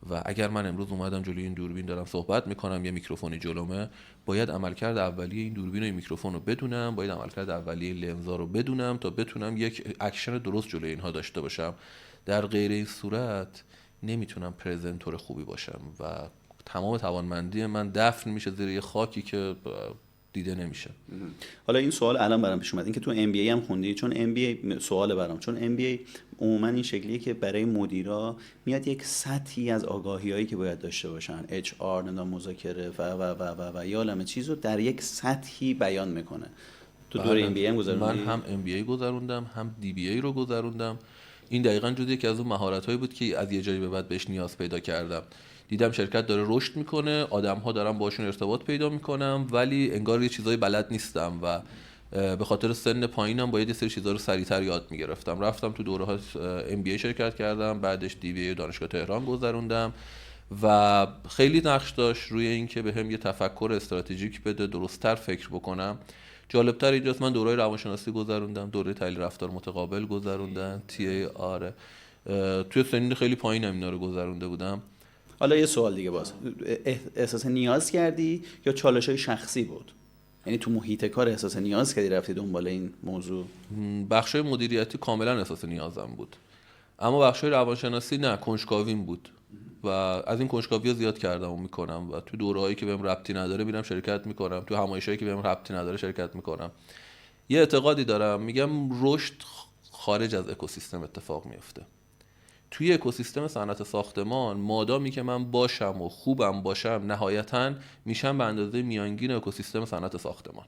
Speaker 2: و اگر من امروز اومدم جلوی این دوربین دارم صحبت میکنم، یه میکروفونی جلومه، باید عملکرد اولیه این دوربین و این میکروفون رو بدونم، باید عملکرد اولیه لنزا رو بدونم تا بتونم یک اکشن درست جلوی اینها داشته باشم. در غیر این صورت نمیتونم پرزنتور خوبی باشم و تمام توانمندی من دفن میشه زیر یه خاکی که دیده نمیشه.
Speaker 1: حالا این سوال الان برام پیش اومد، اینکه تو ام بی ای هم خوندی، چون ام بی ای سوال برام، چون ام بی ای عموما این شکلیه که برای مدیرا میاد یک سطحی از آگاهیایی که باید داشته باشن، اچ آر، نظام مذاکره و یا علامه چیزو در یک سطحی بیان میکنه. تو دوره ام بی ای هم گذروندی؟
Speaker 2: من هم ام بی ای گذروندم، هم دی بی ای رو گذروندم. این دقیقاً جزء یکی از اون مهارت‌هایی بود که از یه جایی به بعد بهش نیاز پیدا کردم. دیدم شرکت داره رشد میکنه، آدم‌ها دارن باشون ارتباط پیدا میکنم، ولی انگار یه چیزای بلد نیستم و به خاطر سن پایینم باید یه سری چیزا رو سریعتر یاد میگرفتم. رفتم تو دوره‌های ام بی ای شرکت کردم، بعدش دی بی ای دانشگاه تهران گذروندم و خیلی نقش داشت روی اینکه بهم یه تفکر استراتژیک بده، درست‌تر فکر بکنم. جالب‌تر اینجاست من دوره‌های روانشناسی گذروندم، دوره تحلیل رفتار متقابل گذروندم، تی ای آر، توی سنین خیلی پایینم اینا رو گذرونده بودم.
Speaker 1: حالا یه سوال دیگه، باز احساس نیاز کردی یا چالش‌های شخصی بود؟ یعنی تو محیط کار احساس نیاز کردی رفتی دنبال این موضوع؟
Speaker 2: بخشای مدیریتی کاملا احساس نیازم بود، اما بخشای روانشناسی نه، کنجکاویم بود و از این کنجکاوی‌ها زیاد کردم و میکنم و تو دوره‌هایی که بهم ربطی نداره میرم شرکت میکنم، تو همایشایی که بهم ربطی نداره شرکت میکنم. یه اعتقادی دارم، میگم رشد خارج از اکوسیستم اتفاق میفته. توی اکوسیستم صنعت ساختمان مادامی که من باشم و خوبم باشم، نهایتاً میشم به اندازه میانگین اکوسیستم صنعت ساختمان.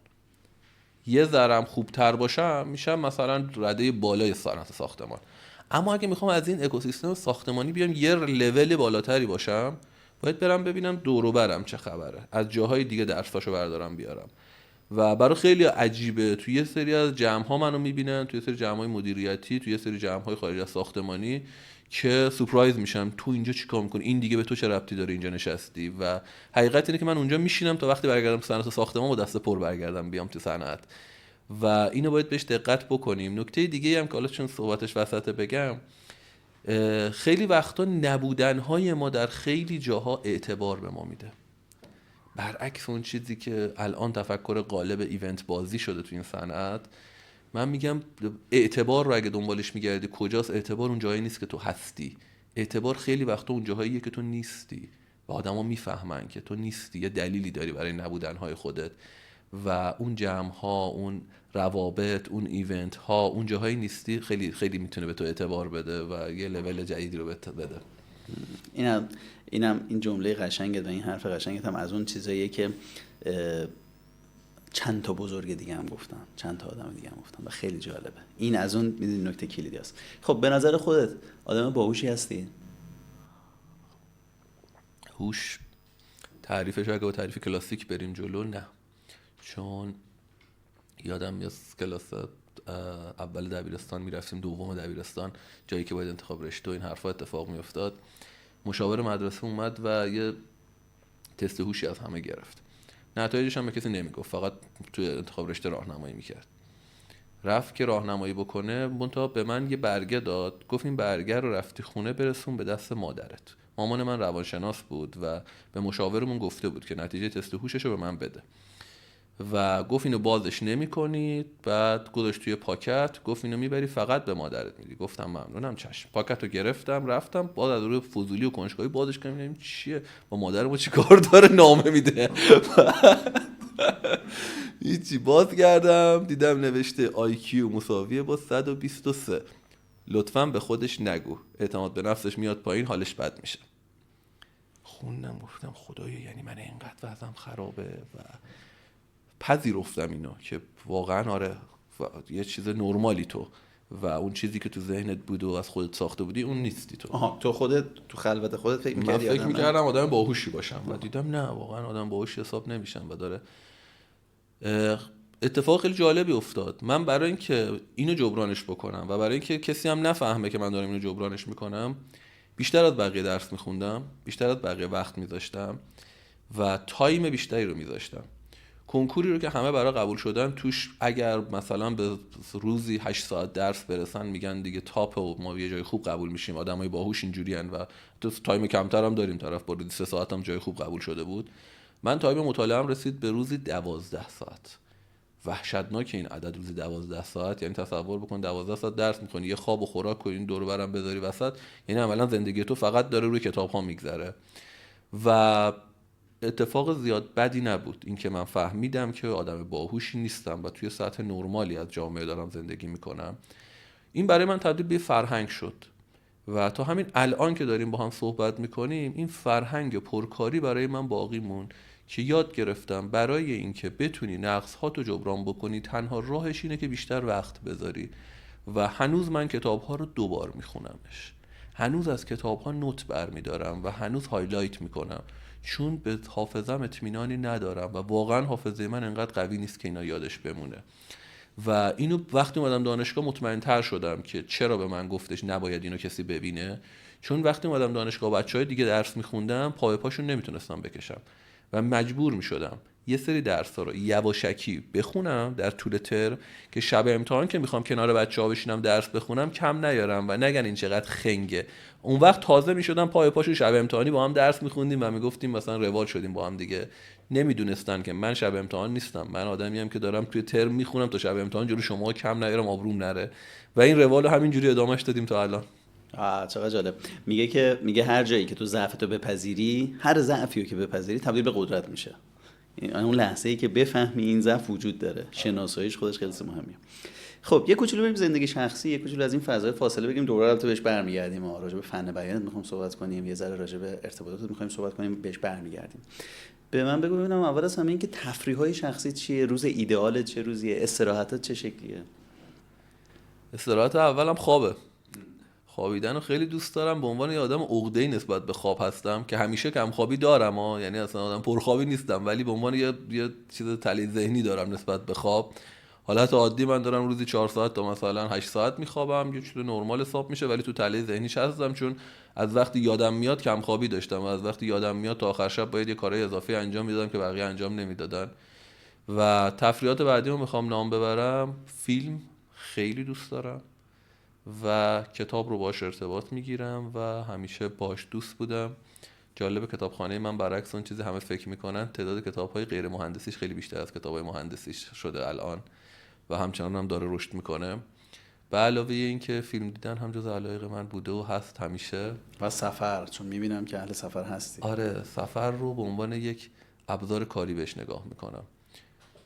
Speaker 2: یه ذرم خوبتر باشم میشم مثلا رده بالای صنعت ساختمان. اما اگه میخوام از این اکوسیستم ساختمانی بیام یه لول بالاتری باشم، باید برم ببینم دور و برم چه خبره، از جاهای دیگه درساشو بردارم بیارم. و برای خیلی عجیبه، توی یه سری از جمع‌ها منو میبینن، توی یه سری جمع‌های مدیریتی، توی یه سری جمع‌های خارج از ساختمانی، که سورپرایز میشم تو اینجا چیکار میکنی، این دیگه به تو چه ربطی داره اینجا نشستی. و حقیقت اینه که من اونجا میشینم تا وقتی برگردم تو صنعت ساختمان با دست پر برگردم بیام تو صنعت و اینو باید بهش دقت بکنیم. نکته دیگه هم که حالا چون صحبتش وسطه بگم، خیلی وقتا نبودن‌های ما در خیلی جاها اعتبار به ما میده، برعکس اون چیزی که الان تفکر غالب ایونت بازی شده تو این صنعت. من میگم اعتبار رو اگه دنبالش میگردی کجاست، اعتبار اون جایی نیست که تو هستی، اعتبار خیلی وقتا اون جاهاییه که تو نیستی و آدما میفهمن که تو نیستی، یه دلیلی داری برای نبودن‌های خودت و اون جمع‌ها، اون روابط، اون ایونت ها، اون جاهایی نیستی، خیلی خیلی میتونه به تو اعتبار بده و یه لول جدیدی رو بده.
Speaker 1: این جمله قشنگت و این حرف قشنگت هم از اون چیزاییه که چند تا بزرگ دیگه هم گفتن، چند تا آدم دیگه هم گفتن و خیلی جالبه. این از اون میدونی نکته کلیدی است. خب به نظر خودت آدم باهوشی هستی؟
Speaker 2: هوش تعریفش اگه با تعریف کلاسیک بریم جلو، نه. چون یادم میاد کلاس اول دبیرستان میرفتیم، دوم دبیرستان جایی که باید انتخاب رشته و این حرفا اتفاق میافتاد، مشاور مدرسه اومد و یه تست هوشی از همه گرفت. نتایجش هم به کسی نمیگفت، فقط توی انتخاب رشته راهنمایی میکرد. رفت که راهنمایی بکنه، منتها به من یه برگه داد، گفت این برگه رو رفتی خونه برسون به دست مادرت. مامان من روانشناس بود و به مشاورمون گفته بود که نتیجه تست هوشش رو به من بده. و گفت اینو بازش نمی کنید. بعد گذاشت توی پاکت، گفت اینو میبری فقط به مادرت میدی. گفتم ممنونم، چشم. پاکت رو گرفتم رفتم، باز از روی فضولی و کنجکاوی بازش کردم ببینم چیه، با مادر ما چی کار داره نامه میده. هیچی، باز کردم دیدم نوشته IQ مساویه با 123، لطفاً به خودش نگو، اعتماد به نفسش میاد پایین، حالش بد میشه. خوندم گفتم خدایا یعنی من اینقدر وضعم خرابه و پذیرفتم اینو که واقعا آره یه چیز نرمالی تو و اون چیزی که تو ذهنت بود و از خودت ساخته بودی اون نیستی تو.
Speaker 1: آها، تو خودت تو خلوت خودت فکر می‌کردی؟
Speaker 2: من فکر می‌کردم آدم باهوشی باشم و دیدم نه، واقعا آدم باهوشی حساب نمیشم و داره اتفاق خیلی جالبی افتاد. من برای اینکه اینو جبرانش بکنم و برای اینکه کسی هم نفهمه که من دارم اینو جبرانش میکنم، بیشتر از بقیه درس میخوندم، بیشتر از بقیه وقت میذاشتم و تایم بیشتری رو میذاشتم. کنکوری رو که همه برای قبول شدن توش اگر مثلا به روزی 8 ساعت درس برسن میگن دیگه تاپ و ما یه جای خوب قبول میشیم، آدمای باهوش اینجوریان و تو تایم کمتر هم داریم، طرف با روزی 3 ساعت هم جای خوب قبول شده بود. من تایم مطالعه‌ام رسید به روزی 12 ساعت. وحشتناک این عدد، روزی 12 ساعت. یعنی تصور بکن 12 ساعت درس میکنی، یه خواب و خوراک کنی، دور و برم بذاری وسط، یعنی عملا زندگی تو فقط داره روی کتاب ها میگذره. و اتفاق زیاد بدی نبود این که من فهمیدم که آدم باهوشی نیستم و توی سطح نرمالی از جامعه دارم زندگی میکنم. این برای من تبدیل به فرهنگ شد و تا همین الان که داریم با هم صحبت میکنیم این فرهنگ پرکاری برای من باقی مون که یاد گرفتم برای اینکه بتونی نقص‌هاتو جبران بکنی تنها راهش اینه که بیشتر وقت بذاری. و هنوز من کتاب‌ها رو 2 بار میخونمش، هنوز از کتاب‌ها نوت برمیدارم و هنوز هایلایت میکنم، چون به حافظم اطمینانی ندارم و واقعا حافظه من انقدر قوی نیست که اینا یادش بمونه. و اینو وقتی اومدم دانشگاه مطمئن‌تر شدم که چرا به من گفتش نباید اینو کسی ببینه. چون وقتی اومدم دانشگاه بچهای دیگه درس میخوندم پای پاشون نمیتونستم بکشم و مجبور میشدم یه سری درس‌ها رو یواشکی بخونم در طول ترم که شب امتحان که میخوام کنار بچه‌ها بشینم درس بخونم کم نیارم و نگن این چقدر خنگه. اون وقت تازه میشدم پای پاشون شب امتحانی با هم درس میخوندیم و میگفتیم مثلا روال شدیم با هم دیگه. نمیدونستن که من شب امتحان نیستم، من آدمیم که دارم توی ترم میخونم تا شب امتحان جلوی شما کم نیارم، آبروم نره. و این روال رو همینجوری ادامهش دادیم تا الان.
Speaker 1: چقدر جالب. میگه هر جایی که تو ضعفتو بپذیری، هر ضعفی رو که بپذیری تبدیل به قدرت میشه. اون لحظه‌ای که بفهمی این ضعف وجود داره، شناساییش خودش خیلی مهمه. خب یه کوچولو بریم زندگی شخصی، یه کوچولو از این فضای فاصله بگیم، دوباره البته بهش برمیگردیم. راجع به فن بیان میخوام صحبت کنیم، یه ذره راجع به ارتباطات میخوایم صحبت کنیم، بهش برمیگردیم. به من بگو ببینم اول از همه این که تفریح‌های شخصی چیه؟ روز ایدئالت چه روزیه؟ استراحتت چه شکلیه؟
Speaker 2: استراحت اولم خوابه. خوابیدن رو خیلی دوست دارم، به عنوان یه آدم عقده‌ای نسبت به خواب هستم که همیشه کم خوابی دارم یعنی اصلا آدم پرخوابی نیستم، ولی به عنوان یه چیز تله ذهنی دارم نسبت به خواب. حالت عادی من دارم روزی 4 ساعت تا مثلا 8 ساعت میخوابم، یه چیز نرمال حساب میشه، ولی تو تله ذهنیش هستم چون از وقتی یادم میاد کم خوابی داشتم و از وقتی یادم میاد تا آخر شب باید یه کارهای اضافی انجام میدادم که بقیه انجام نمیدادن. و تفریحات بعدی رو میخوام نام ببرم، فیلم خیلی دوست دارم و کتاب رو باش ارتباط میگیرم و همیشه باش دوست بودم. جالب کتابخانه من برعکس اون چیزی همه فکر میکنن، تعداد کتاب‌های غیر مهندسیش خیلی بیشتر از کتاب‌های مهندسیش شده الان و همچنان هم داره رشد میکنه. به علاوه این که فیلم دیدن هم جز علایق من بوده و هست همیشه.
Speaker 1: و سفر، چون میبینم که اهل سفر هستی.
Speaker 2: آره، سفر رو به عنوان یک ابزار کاری بهش نگاه میکنم.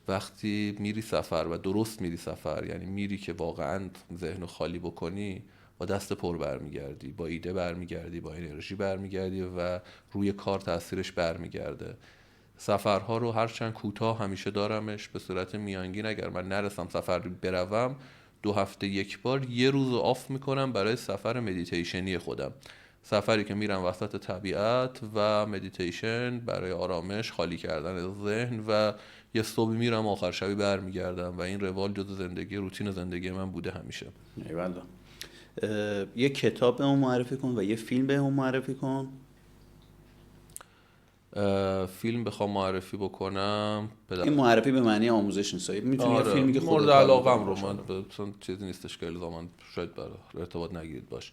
Speaker 2: وقتی میری سفر و درست میری سفر، یعنی میری که واقعا ذهنو خالی بکنی، با دست پر برمیگردی، با ایده برمیگردی، با انرژی برمیگردی و روی کار تاثیرش برمیگرده. سفرها رو هرچند کوتاه همیشه دارمش به صورت میانگین. اگر من نرسم سفر بروم 2 هفته یک بار یه روز آف میکنم برای سفر مدیتیشنی خودم، سفری که میرم وسط طبیعت و مدیتیشن برای آرامش، خالی کردن ذهن و یه صبح میرم آخر شبی برمیگردم و این روال جز زندگی روتین زندگی من بوده همیشه.
Speaker 1: ایوالله. یه کتاب به اون معرفی کن و یه فیلم به اون معرفی کن.
Speaker 2: فیلم بخوام معرفی بکنم
Speaker 1: این معرفی به معنی آموزش نیست، میتونی یه فیلمی که
Speaker 2: مورد علاقم رو من چیزی نیستش که الزاماً شاید برای ارتباط نگیرید باش.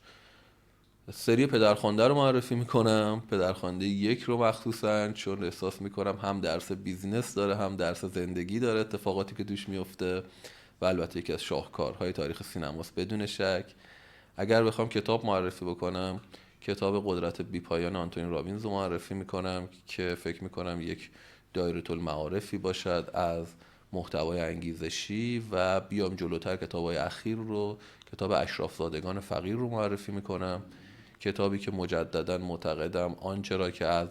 Speaker 2: سری پدرخوانده رو معرفی میکنم، پدرخوانده 1 رو مخصوصا، چون احساس میکنم هم درس بیزینس داره هم درس زندگی داره، اتفاقاتی که توش میفته و البته یکی از شاهکارهای تاریخ سینماست بدون شک. اگر بخوام کتاب معرفی بکنم، کتاب قدرت بی‌پایان آنتونی رابینز رو معرفی میکنم که فکر میکنم یک دایره المعارفی باشد از محتوای انگیزشی. و بیام جلوتر کتابای اخیر رو، کتاب اشراف زادگان فقیر رو معرفی میکنم، کتابی که مجددا معتقدم آنچه را که از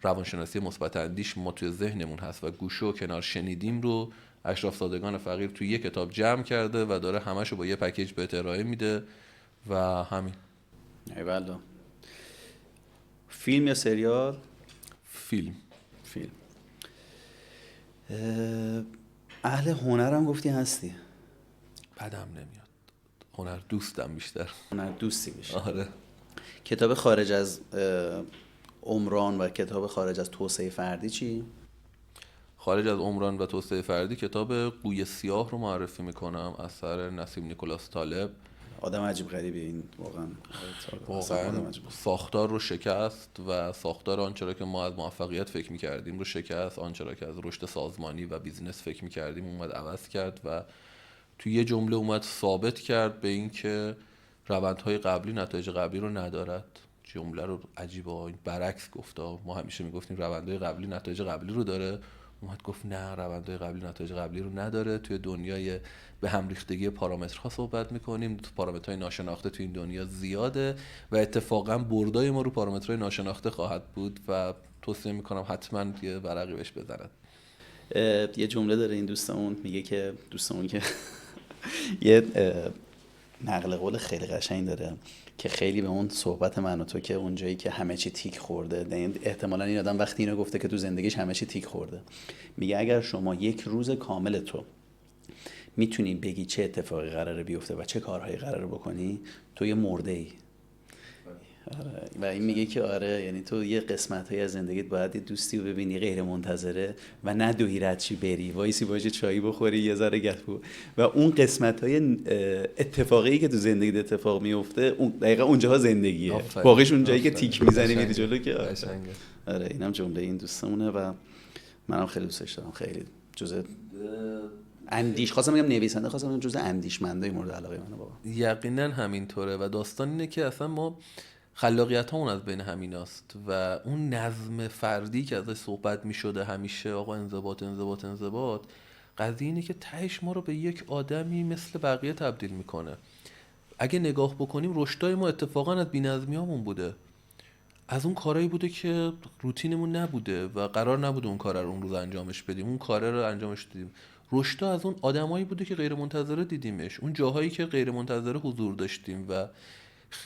Speaker 2: روانشناسی مثبت اندیش ما توی ذهنمون هست و گوشه و کنار شنیدیم رو اشراف زادگان فقیر توی یک کتاب جمع کرده و داره همشو با یه پکیج به ارائه میده و همین.
Speaker 1: ایوالله. فیلم یا سریال؟
Speaker 2: فیلم.
Speaker 1: اهل هنرم گفتی هستی؟
Speaker 2: بدم نمیاد، هنر دوستم بیشتر.
Speaker 1: هنر دوستی بیشتر.
Speaker 2: آره.
Speaker 1: کتاب خارج از عمران و کتاب خارج از توسعه فردی چی؟
Speaker 2: خارج از عمران و توسعه فردی کتاب قوی سیاه رو معرفی میکنم، اثر نسیم نیکولاس طالب.
Speaker 1: آدم عجیب غریبی این
Speaker 2: واقعا ساختار رو شکست و ساختار آنچه را که ما از موفقیت فکر میکردیم رو شکست، آنچه را که از رشد سازمانی و بیزینس فکر میکردیم اومد عوض کرد و توی یه جمله اومد ثابت کرد به این که روندهای قبلی نتایج قبلی رو ندارد. جمله رو عجیبه، برعکس گفتا. ما همیشه میگفتیم روندهای قبلی نتایج قبلی رو داره، اومد گفت نه، روندهای قبلی نتایج قبلی رو نداره. توی دنیای به هم ریختگی پارامترها صحبت میکنیم، پارامترهای ناشناخته توی این دنیا زیاده و اتفاقا بردای ما رو پارامترهای ناشناخته خواهد بود و توصیه میکنم حتما یه ورقی بهش بزنید.
Speaker 1: یه جمله داره این دوستمون، میگه که یه نقل قول خیلی قشنگ داره که خیلی به اون صحبت من و تو که اونجایی که همه چی تیک خورده، احتمالاً این آدم وقتی اینو گفته که تو زندگیش همه چی تیک خورده، میگه اگر شما یک روز کامل تو میتونی بگی چه اتفاقی قراره بیفته و چه کارهایی قراره بکنی، تو یه مرده ای. آره. و این میگه که آره، یعنی تو یه قسمت‌هایی از زندگیت باید یه دوستی رو ببینی غیر منتظره و ندوی رد چی بری، وایسی باشه چایی بخوری یه ذره گفتگو و اون قسمت‌های اتفاقی که تو زندگیت اتفاق میفته اون دقیقاً اونجاها زندگیه، باقیش اون جایی که تیک میزنی میری جلو که آره. اینم جمله این دوستمونه و منم خیلی دوستش دارم. خیلی جزء خواستم بگم نویسنده، خواستم بگم جزء اندیشمندای مورد علاقه منه بابا.
Speaker 2: یقینا همینطوره و داستان اینه که اصلا ما خلاقیت همون از بین همیناست و اون نظم فردی که ازش صحبت می شده همیشه، آقا انضباط قضیه اینه که تهش ما رو به یک آدمی مثل بقیه تبدیل میکنه. اگه نگاه بکنیم رشدای ما اتفاقا از بی‌نظمیامون بوده، از اون کارهایی بوده که روتینمون نبوده و قرار نبوده اون کار رو اون روز انجامش بدیم، اون کاره رو انجامش دادیم. رشدا از اون آدمایی بوده که غیر منتظره دیدیمش، اون جاهایی که غیر منتظره حضور داشتیم و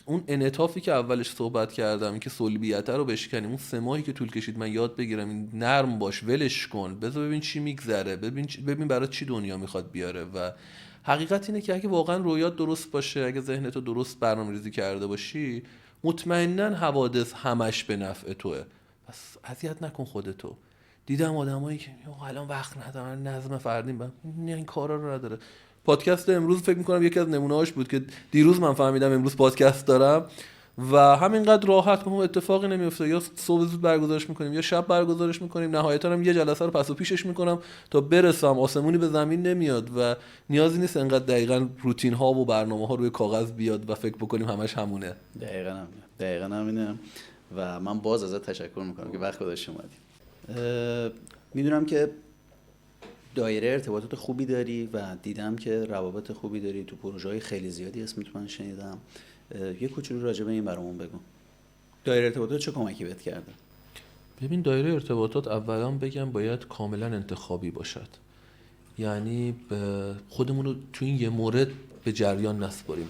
Speaker 2: اون انعطافی که اولش صحبت کردم، این که سلبیت رو بشکنیم، اون 3 ماهی که طول کشید من یاد بگیرم این نرم باش، ولش کن، بذار ببین چی میگذره، ببین برای چی دنیا میخواد بیاره. و حقیقت اینه که اگه واقعا رویات درست باشه، اگه ذهنتو درست برنامه‌ریزی کرده باشی، مطمئناً حوادث همش به نفع توئه. پس اذیت نکن خودتو. دیدم آدمایی که الان وقت ندارن، نظم فردی این کارا رو نداره. پادکست امروز فکر میکنم یکی از نمونه‌هاش بود که دیروز من فهمیدم امروز پادکست دارم و همینقدر راحت هم اتفاقی نمیفته، یا صبح زود برگزارش میکنیم یا شب برگزارش میکنیم، نهایتا هم یه جلسه رو پس و پیشش میکنم تا برسم، آسمونی به زمین نمیاد و نیازی نیست انقدر دقیقاً روتین ها و برنامه ها روی کاغذ بیاد و فکر بکنیم همش همونه.
Speaker 1: دقیقاً همینه و من باز ازت تشکر میکنم که وقت گذاشتی اومدی. میدونم که دایره ارتباطات خوبی داری و دیدم که روابط خوبی داری تو پروژه‌های خیلی زیادی، اسمت من شنیدم. یه کوچولو راجع به این برامون بگو. دایره ارتباطات چه کمکی بهت کرده؟
Speaker 2: ببین، دایره ارتباطات اولا بگم باید کاملا انتخابی باشد، یعنی خودمون رو تو این یه مورد به جریان نسپاریم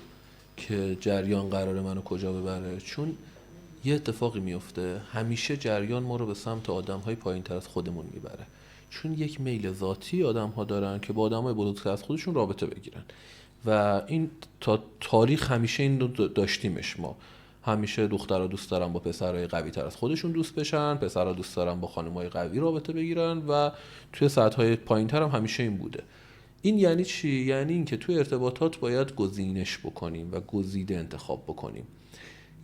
Speaker 2: که جریان قراره منو کجا ببره، چون یه اتفاقی میفته همیشه جریان ما رو به سمت آدم‌های پایین‌تر از خودمون میبره، چون یک میل ذاتی آدم‌ها دارن که با آدم‌های بزرگتر از خودشون رابطه بگیرن و این تا تاریخ همیشه این رو داشتیمش. ما همیشه دخترها دوست دارن با پسرای قوی تر از خودشون دوست بشن، پسرها دوست دارن با خانم‌های قوی رابطه بگیرن و توی سطح‌های پایین‌تر هم همیشه این بوده. این یعنی چی؟ یعنی اینکه توی ارتباطات باید گزینش بکنیم و گزیده انتخاب بکنیم.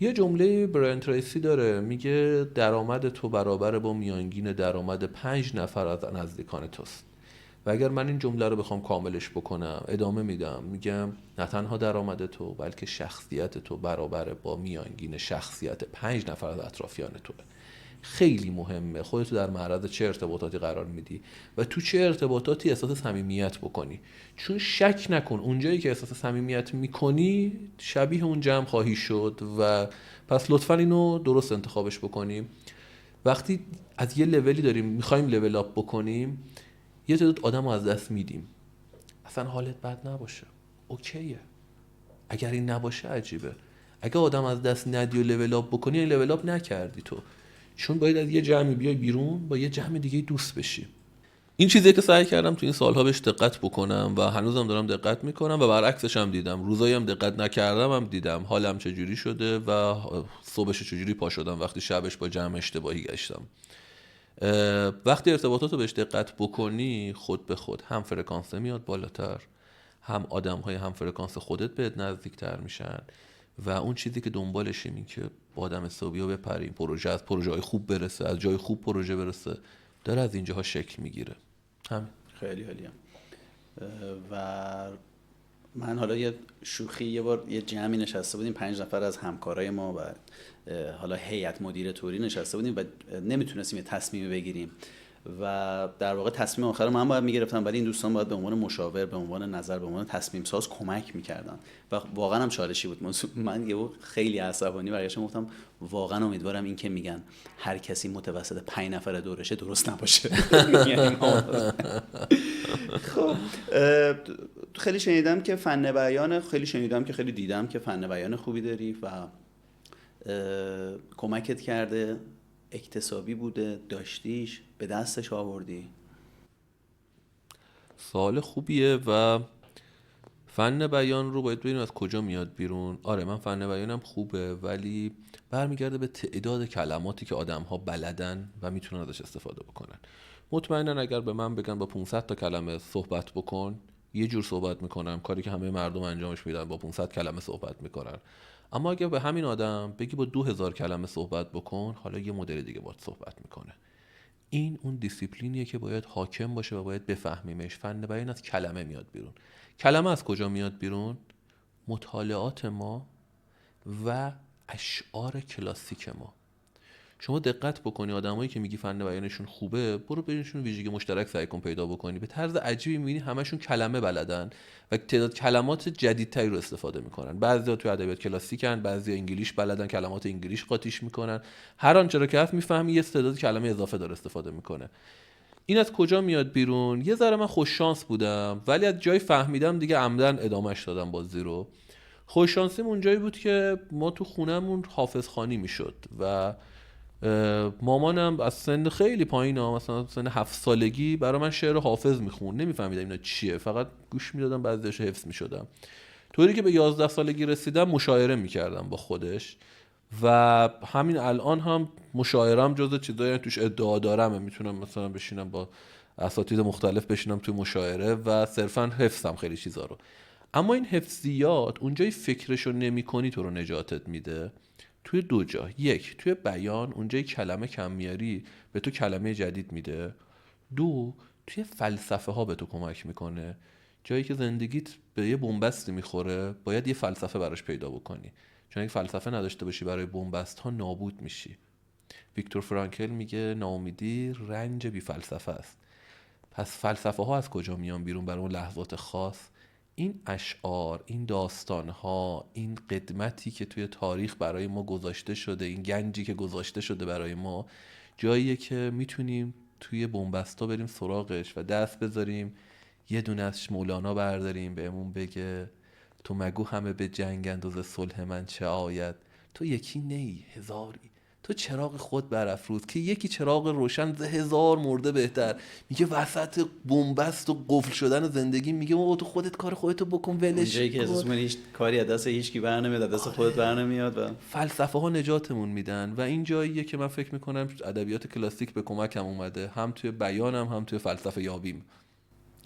Speaker 2: یه جمله برایان تریسی داره، میگه درآمد تو برابر با میانگین درآمد 5 نفر از نزدیکان توست. و اگر من این جمله رو بخوام کاملش بکنم، ادامه میدم، میگم نه تنها درآمد تو بلکه شخصیت تو برابر با میانگین شخصیت 5 نفر از اطرافیان توه. خیلی مهمه خودتو در معرض چه ارتباطاتی قرار میدی و تو چه ارتباطاتی احساس صمیمیت بکنی، چون شک نکن اونجایی که احساس صمیمیت میکنی شبیه اون جمع خواهی شد و پس لطفا اینو درست انتخابش بکنیم. وقتی از یه لولی داریم میخوایم لول اپ بکنیم، یه تعداد آدم رو از دست میدیم، اصلا حالت بد نباشه، اوکیه. اگر این نباشه عجیبه. اگه آدم از دست ندی و لول اپ بکنی، این لول اپ نکردی تو، چون باید از یه جمعی بیای بیرون با یه جمع دیگه دوست بشی. این چیزیه که سعی کردم تو این سالها بهش دقت بکنم و هنوزم دارم دقت میکنم و برعکسش هم دیدم. روزایی هم دقت نکردم هم دیدم حالم چجوری شده و صبحش چجوری پا شدم وقتی شبش با جمع اشتباهی گشتم. وقتی ارتباطاتو بهش دقت بکنی، خود به خود هم فرکانس میاد بالاتر، هم آدم‌های هم فرکانس خودت بهت نزدیکتر میشن و اون چیزی که دنبالشیم این که با آدم حسابی‌ها بپریم، پروژه از پروژه‌های خوب برسه، از جای خوب پروژه برسه، داره از اینجاها شکل میگیره. همین.
Speaker 1: خیلی عالیه. و من حالا یه شوخی، یه بار یه جمعی نشسته بودیم 5 نفر از همکارای ما و حالا هیئت مدیره توری نشسته بودیم و نمیتونستیم یه تصمیمی بگیریم و در واقع تصمیم آخر من باید میگرفتم، ولی این دوستان باید به عنوان مشاور، به عنوان نظر، به عنوان تصمیم ساز کمک میکردن و واقعا هم چالشی بود. من یهو خیلی عصبانی برگشتم گفتم واقعا امیدوارم این که میگن هر کسی متوسط 5 نفر دورشه درست نباشه. خب خیلی شنیدم که فن بیان، خیلی دیدم که فن بیان خوبی داری و کمکت کرده، اکتسابی بوده، داشتیش، به دستش آوردی.
Speaker 2: سوال خوبیه و فن بیان رو باید ببینیم از کجا میاد بیرون. آره من فن بیانم خوبه، ولی برمیگرده به تعداد کلماتی که آدم‌ها بلدن و میتونن ازش استفاده بکنن. مطمئنا اگر به من بگن با 500 تا کلمه صحبت بکن، یه جور صحبت میکنم، کاری که همه مردم انجامش میدن، با 500 کلمه صحبت میکنن. اما اگر به همین آدم بگی با 2000 کلمه صحبت بکن، حالا یه مدل دیگه باهات صحبت میکنه. این اون دیسیپلینیه که باید حاکم باشه و باید بفهمیمش. فن بیان از کلمه میاد بیرون. کلمه از کجا میاد بیرون؟ مطالعات ما و اشعار کلاسیک ما. شما دقت بکنی آدمایی که میگی فن بیانشون خوبه، برو ببینشون ویژگی مشترک سعی کن پیدا بکنی. به طرز عجیبی میبینی همشون کلمه بلدن و تعداد کلمات جدیدتری رو استفاده میکنن. بعضیا تو ادبیات کلاسیکن، بعضیا انگلیش بلدن، کلمات انگلیش قاطیش میکنن. هر آنچه رو که هست میفهمی یه تعداد کلمه اضافه داره استفاده میکنه. این از کجا میاد بیرون؟ یه ذره من خوش شانس بودم، ولی از جای فهمیدم دیگه عمدن ادامهش دادم بازی رو. خوش شانسیم اونجایی بود که ما تو خونمون حافظ خوانی میشد و مامانم از سن خیلی پایین ها، مثلا سن 7 سالگی برای من شعر حافظ میخون. نمیفهمیدم اینا چیه، فقط گوش میدادم، بعضیش حفظ میشدم. طوری که به 11 سالگی رسیدم مشاعره میکردم با خودش و همین الان هم مشاعرم جزو چیزایی توش ادعا دارم، میتونم مثلا بشینم با اساتید مختلف بشینم توی مشاعره و صرفا حفظم خیلی چیزا رو. اما این حفظیات اونجای فکرشو نمی کنی تو رو نجاتت میده توی دو جا. یک، توی بیان اونجای کلمه کم میاری به تو کلمه جدید میده. دو، توی فلسفه ها به تو کمک میکنه. جایی که زندگیت به یه بنبستی میخوره باید یه فلسفه براش پیدا بکنی، چون اگه فلسفه نداشته باشی برای بنبست ها نابود میشی. ویکتور فرانکل میگه ناامیدی رنج بی فلسفه است. پس فلسفه ها از کجا میان بیرون برای اون لحظات خاص؟ این اشعار، این داستان ها، این قدمتی که توی تاریخ برای ما گذاشته شده، این گنجی که گذاشته شده برای ما، جاییه که میتونیم توی بنبستا بریم سراغش و دست بذاریم یه دونه از مولانا برداریم بهمون بگه تو مگو همه به جنگند و ز صلح من چه آید، تو یکی نی هزاری، تو چراغ خود برافروز. که یکی چراغ روشن ز 1000 مرده بهتر. میگه وسط بنبست و قفل شدن زندگی میگه بابا تو خودت کار خودتو بکن، ولش کن.
Speaker 1: اونجایی که احساس می‌کنی هیچ کاری از دست هیچکی برنمیاد، از دست خودت برنمیاد و
Speaker 2: فلسفه ها نجاتمون میدن و این جاییه که من فکر میکنم ادبیات کلاسیک به کمکم اومده، هم توی بیانم هم توی فلسفه یابیم.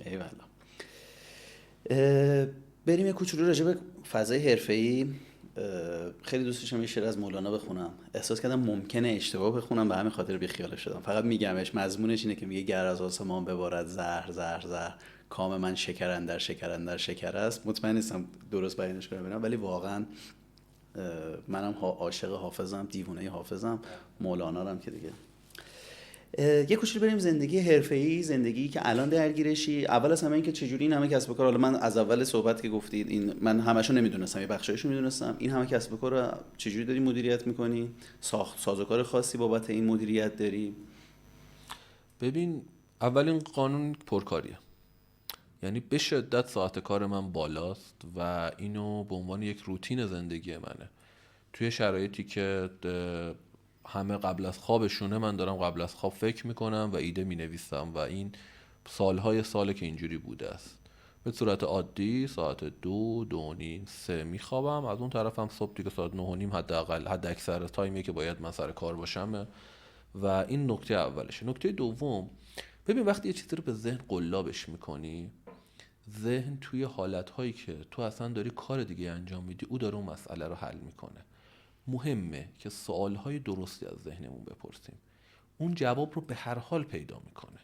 Speaker 1: ایوالله. بریم یه کوچولو راجع به فضای حرفه‌ای خیلی دوست داشتم یه شعر از مولانا بخونم، احساس کردم ممکنه اشتباه بخونم، به همین خاطر بیخیالش شدم. فقط میگمش، مضمونش اینه که میگه گر از آسمان ببارد زهر زهر زهر، کام من شکر اندر شکر اندر شکر است. مطمئن نیستم درست بیانش کنم ولی واقعا منم عاشق حافظم، دیوانه حافظم، مولانا هم که دیگه. یه کوچولو بریم زندگی حرفه‌ای، زندگی که الان درگیرشی. اول از همه این که چجوری این همه کسب و کار، حالا من از اول صحبت که گفتید این من همشو نمیدونستم، یه بخشایشو میدونستم، این همه کسب و کار رو چجوری داری مدیریت میکنی؟ سازوکار خاصی بابت این مدیریت داری؟
Speaker 2: ببین، اولین قانون پرکاریه، یعنی به شدت ساعت کار من بالاست و اینو به عنوان یک روتین زندگی منه. توی شرایطی که همه قبل از خوابشونه، من دارم قبل از خواب فکر میکنم و ایده مینویسم و این سالهای ساله که اینجوری بوده است. به صورت عادی ساعت 2 2:30 3 میخوابم، از اون طرفم صبح دیگه ساعت 9:30 حداقل حد اکثر تایمی که باید من سر کار باشم و این نکته اولشه. نکته دوم، ببین وقتی یه چیزی رو به ذهن قلابش میکنی، ذهن توی حالتهایی که تو اصلا داری کار دیگه انجام میدی، او داره اون مسئله رو حل میکنه. مهمه که سوالهای درستی از ذهنمون بپرسیم، اون جواب رو به هر حال پیدا میکنه.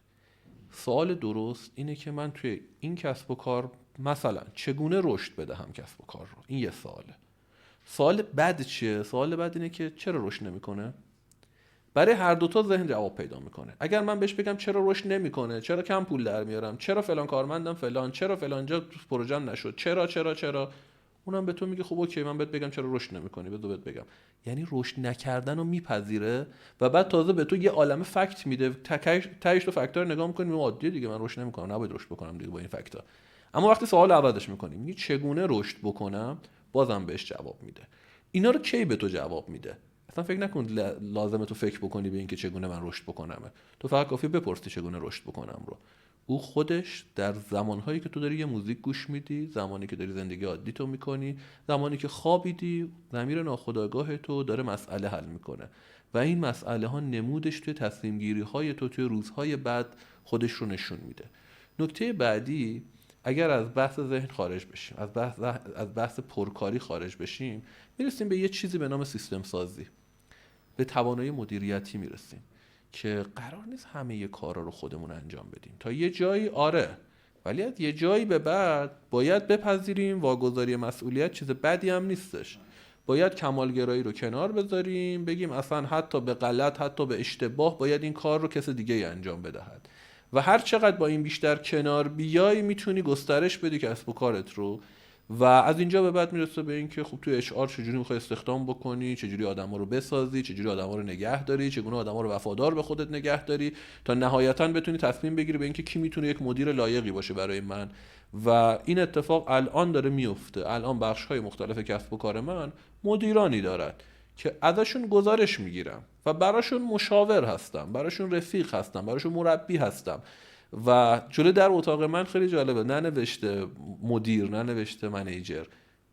Speaker 2: سوال درست اینه که من توی این کسب و کار مثلا چگونه رشد بدهم کسب و کار رو، این یه سواله. سوال بد چیه؟ سوال بد اینه که چرا رشد نمیکنه. برای هر دوتا ذهن جواب پیدا میکنه. اگر من بهش بگم چرا رشد نمیکنه، چرا کم پول در میارم، چرا فلان کارمندم فلان، چرا فلان جا پروژم نشد، چرا، اونم به تو میگه خب اوکی، من بهت بگم چرا رشد نمیکنی، بذار بهت بگم. یعنی رشد نکردن رو میپذیره و بعد تازه به تو یه عالمه فکت میده. تهش تو فکت‌ها رو نگاه میکنی، عادیه دیگه، من رشد نمیکنم، نباید رشد بکنم دیگه با این فکت‌ها. اما وقتی سوال عوضش میکنی، میگی چگونه رشد بکنم، بازم بهش جواب میده. اینا رو کی به تو جواب میده؟ اصلا فکر نکن لازمه تو فکر بکنی به این که چگونه من رشد بکنم. تو فقط کافی بپرسی چگونه رشد بکنم رو. او خودش در زمانهایی که تو داری یه موزیک گوش میدی، زمانی که داری زندگی عادی تو میکنی، زمانی که خوابیدی، ضمیر ناخودآگاه تو داره مسئله حل میکنه و این مسئله ها نمودش توی تصمیم گیری های تو توی روزهای بعد خودش رو نشون میده. نکته بعدی، اگر از بحث ذهن خارج بشیم، از بحث پرکاری خارج بشیم، میرسیم به یه چیزی به نام سیستم سازی. به توانایی مدیریتی میرسیم که قرار نیست همه کارا رو خودمون انجام بدیم. تا یه جایی آره، ولی از یه جایی به بعد باید بپذیریم واگذاری مسئولیت چیز بدی هم نیستش. باید کمالگرایی رو کنار بذاریم، بگیم اصلا حتی به غلط، حتی به اشتباه باید این کار رو کس دیگه ای انجام بدهد و هر چقدر با این بیشتر کنار بیای میتونی گسترش بدی کسب و کارت رو. و از اینجا به بعد میرسه به این که خب توی اچ آر چجوری میخوای استخدام بکنی، چجوری آدما رو بسازی، چجوری آدما رو نگه داری، چگونه آدما رو وفادار به خودت نگه داری تا نهایتاً بتونی تصمیم بگیری به اینکه کی میتونه یک مدیر لایقی باشه برای من. و این اتفاق الان داره میفته. الان بخش‌های مختلف کسب و کار من مدیرانی دارن که ازشون گزارش میگیرم و براشون مشاور هستم، براشون رفیق هستم، براشون مربی هستم. و جلوی در اتاق من خیلی جالبه، ننوشته مدیر، ننوشته منیجر،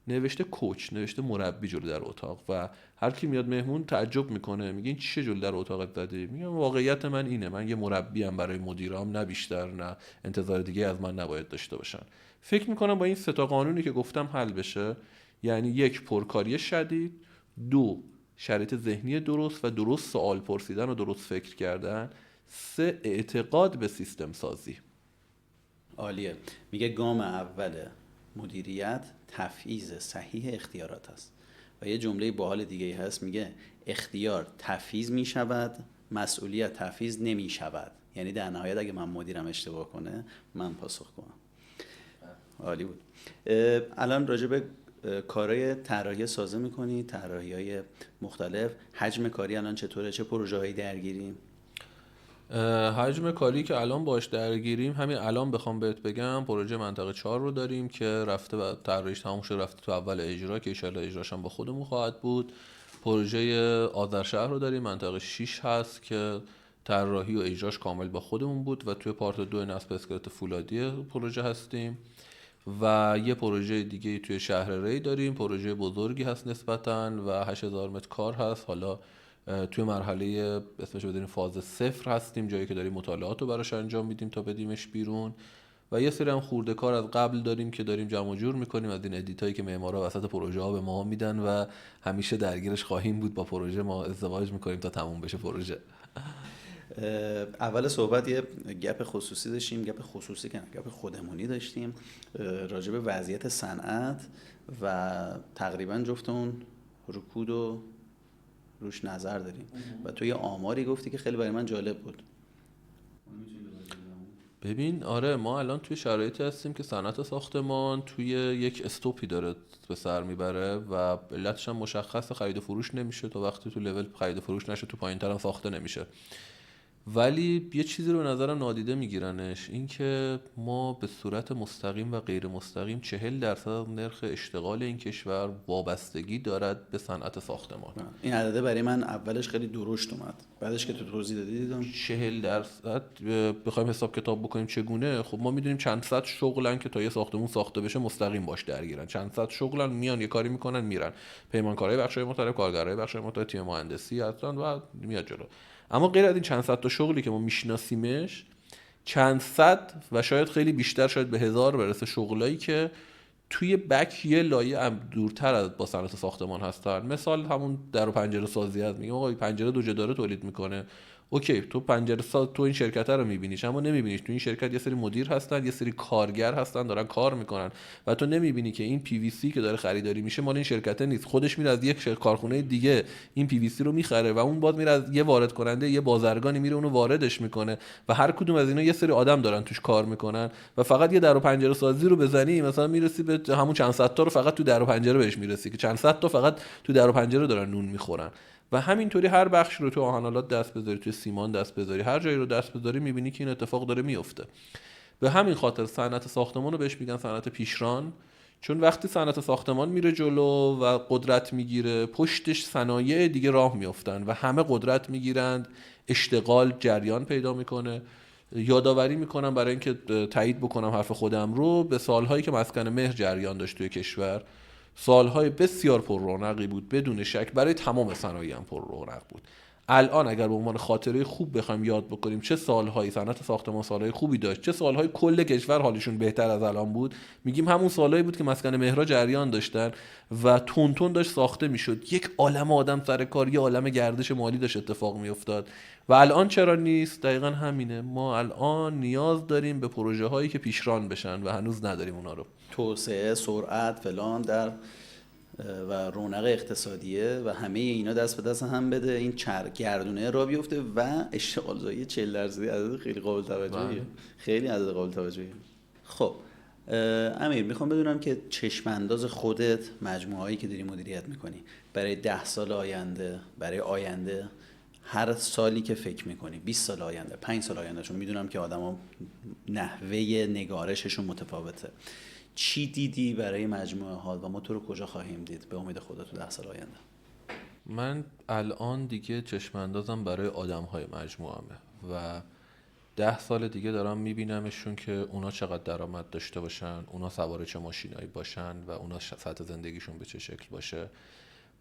Speaker 2: نوشته کوچ، نوشته مربی جلوی در اتاق و هر کی میاد مهمون تعجب میکنه، میگه این چیه جلوی در اتاقت زدی؟ میگم واقعیت من اینه، من یه مربی ام برای مدیرام، نه بیشتر نه انتظار دیگه از من نباید داشته باشن. فکر میکنم با این سه تا قانونی که گفتم حل بشه. یعنی یک، پرکاری شدید، دو، شرایط ذهنی درست و درست سوال پرسیدن و درست فکر کردن، سه، اعتقاد به سیستم سازی.
Speaker 1: عالیه. میگه گام اول مدیریت تفعیض صحیح اختیارات است و یه جمله باحال دیگه ای هست، میگه اختیار تفعیض میشود، مسئولیت تفعیض نمیشود. یعنی در نهایت اگه من مدیرم اشتباه کنه من پاسخ کنم. عالی بود. الان راجع به کارهای طراحی سازه میکنی، طراحی‌های مختلف، حجم کاری الان چطوره؟ چه پروژه‌هایی درگیریم؟
Speaker 2: حجم کاری که الان باش درگیریم، همین الان بخوام بهت بگم، پروژه منطقه 4 رو داریم که رفته و طراحیش تموم شده، رفته تو اول اجرا که ان شاءالله اجراش هم با خودمون خواهد بود. پروژه آذرشهر رو داریم، منطقه 6 هست که طراحی و اجراش کامل با خودمون بود و توی پارت 2 نصب اسکلت فولادی پروژه هستیم. و یه پروژه دیگه توی شهر ری داریم، پروژه بزرگی هست نسبتاً و 8000 متر کار هست. حالا توی مرحله اسمش رو بدونیم فاز 0 هستیم، جایی که داریم مطالعات رو براش انجام میدیم تا بدیمش بیرون. و یه سری هم خورده کار از قبل داریم که داریم جمع جور میکنیم از این ادیتایی که معمارا وسط پروژه ها به ما میدن و همیشه درگیرش خواهیم بود. با پروژه ما ازدواج میکنیم تا تموم بشه پروژه.
Speaker 1: اول صحبت یه گپ خصوصی داشتیم، گپ خودمونی داشتیم راجع به وضعیت صنعت و تقریبا جفتمون رکود و روش نظر داریم و تو یه آماری گفتی که خیلی برای من جالب بود.
Speaker 2: ببین آره، ما الان توی شرایطی هستیم که صنعت ساختمان توی یک استوپی داره به سر میبره و علتش هم مشخصه، خرید و فروش نمیشه. تا وقتی تو لول خرید و فروش نشه تو پایین‌تر هم ساخته نمیشه. ولی یه چیزی رو به نظرم نادیده میگیرنش، این که ما به صورت مستقیم و غیر مستقیم 40% از نرخ اشتغال این کشور وابستگی دارد به صنعت ساختمان.
Speaker 1: این عدده برای من اولش خیلی درشت اومد، بعدش که تو توضیح دادی دیدم
Speaker 2: 40% بخوایم حساب کتاب بکنیم چگونه. خب ما میدونیم چند صد شغلن که تا یه ساختمون ساخته بشه مستقیم باش درگیرن، چند صد شغلن میان یه کاری میکنن میرن، پیمانکارای بخشای مختلف، کارگرای بخشای مختلف، تیم مهندسی هستن و میاد جلو. اما غیر از این چند صد تا شغلی که ما میشناسیمش، چند صد و شاید خیلی بیشتر، شاید به هزار برسه شغلایی که توی بک یه لایه دورتر از با صنعت ساختمان هستن. مثال همون در و پنجره سازی هست، میگم آقا پنجره دو جداره تولید میکنه، اوکی تو پنجره ساز تو این شرکت رو میبینیش اما نمیبینیش تو این شرکت یه سری مدیر هستن، یه سری کارگر هستن دارن کار میکنن و تو نمیبینی که این پی وی سی که داره خریداری میشه مال این شرکت نیست، خودش میره از یک کارخونه دیگه این پی وی سی رو میخره و اون باز میره از یه وارد کننده یه بازرگانی میره اونو واردش میکنه و هر کدوم از اینا یه سری آدم دارن توش کار میکنن و فقط یه در و پنجره سازی رو بزنی مثلا میرسی به همون چند صد تا رو فقط تو در و پنجره بهش میرسی که چند صد تا فقط تو در و پنجره دارن نون میخورن. و همینطوری هر بخش رو تو آهنالات دست بذاری، تو سیمان دست بذاری، هر جایی رو دست بذاری میبینی که این اتفاق داره میفته. به همین خاطر صنعت ساختمان رو بهش میگن صنعت پیشران، چون وقتی صنعت ساختمان میره جلو و قدرت میگیره پشتش صنایع دیگه راه میافتن و همه قدرت میگیرند، اشتغال جریان پیدا میکنه. یادآوری میکنم برای اینکه تایید بکنم حرف خودم رو، به سالهایی که مسکن مهر جریان داشت توی کشور، سالهای بسیار پر رونقی بود بدون شک، برای تمام صنایع هم پر رونق بود. الان اگر به عنوان خاطره خوب بخوایم یاد بکنیم چه سالهایی صنعت ساختمان سالهای خوبی داشت، چه سالهای کل کشور حالشون بهتر از الان بود، میگیم همون سالهایی بود که مسکن مهرها جریان داشتن و تون تون داشت ساخته میشد، یک عالمه آدم سر کار، یه عالمه گردش مالی داشت اتفاق میافتاد. و الان چرا نیست؟ دقیقاً همینه، ما الان نیاز داریم به پروژه هایی که پیشران بشن و هنوز نداریم اونا رو.
Speaker 1: توسعه، سرعت، فلان در و رونق اقتصادیه و همه اینا دست به دست هم بده، این گردونه را بیفته و اشتغال زایی 40% عدد خیلی قابل توجهیه، خیلی عدد قابل توجهیه. خب امیر، میخوام بدونم که چشم انداز خودت، مجموعه هایی که داری مدیریت میکنی برای 10 سال آینده، برای آینده، هر سالی که فکر میکنی، 20 سال آینده، 5 سال آینده، چون میدونم که آدما نحوه نگارششون متفاوته، چی دیدی برای مجموعه ها و ما تو رو کجا خواهیم دید به امید خدا تو 10 سال آینده؟
Speaker 2: من الان دیگه چشم اندازم برای آدم‌های مجموعه‌مه و 10 سال دیگه دارم میبینمشون که اونا چقدر درآمد داشته باشن، اونا سوار چه ماشینایی باشن و اونا سطح زندگیشون به چه شکل باشه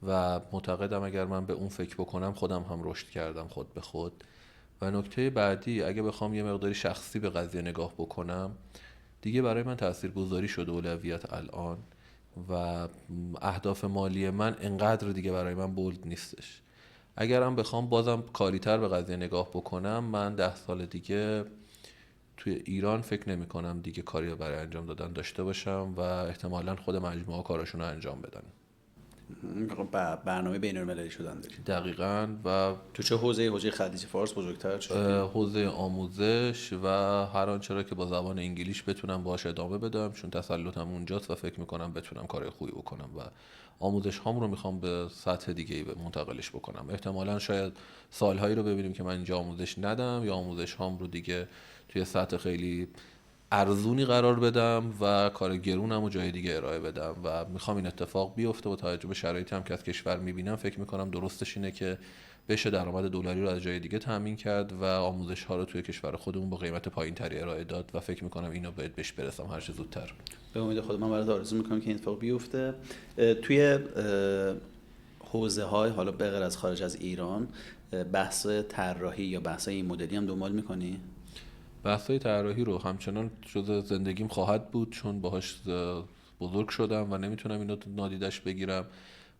Speaker 2: و معتقدم اگر من به اون فکر بکنم خودم هم رشد کردم خود به خود. و نکته بعدی، اگه بخوام یه مقداری شخصی به قضیه نگاه بکنم، دیگه برای من تاثیرگذاری شده اولویت الان و اهداف مالی من انقدر دیگه برای من بولد نیستش. اگرم بخوام بازم کاری‌تر به قضیه نگاه بکنم، من 10 سال دیگه توی ایران فکر نمی کنم دیگه کاری برای انجام دادن داشته باشم و احتمالاً خود مجموعه کاراشون رو انجام بدن.
Speaker 1: برنامه بین‌المللی شدن داری؟
Speaker 2: دقیقاً. و
Speaker 1: تو چه حوزه خلیج فارس بزرگتر چه؟
Speaker 2: حوزه آموزش و هر آنچه را که با زبان انگلیش بتونم باهاش ادامه بدم، چون تسلطم اونجاست و فکر میکنم بتونم کار خوبی بکنم و آموزش هام رو میخوام به سطح دیگه‌ای منتقلش بکنم. احتمالاً شاید سالهایی رو ببینیم که من اینجا آموزش ندم یا آموزش هام رو دیگه توی سطح خیلی ارزونی قرار بدم و کار گرونم و جای دیگه ارائه بدم و میخوام این اتفاق بیفته. با توجه به شرایطی هم که از کشور میبینم فکر میکنم درستش اینه که بشه درآمد دلاری رو از جای دیگه تامین کرد و آموزش ها رو توی کشور خودمون با قیمت پایین‌تری ارائه داد و فکر میکنم اینو باید بهش برسم هر چه زودتر.
Speaker 1: به امید خدا من برات آرزو میکنم که این اتفاق بیفته. توی حوزه های حالا به غیر از خارج از ایران بحث طراحی یا بحث این مدلی هم دنبال میکنی؟
Speaker 2: بحث‌های طراحی رو همچنان جزء زندگیم خواهد بود، چون باهاش بزرگ شدم و نمیتونم اینو نادیدش بگیرم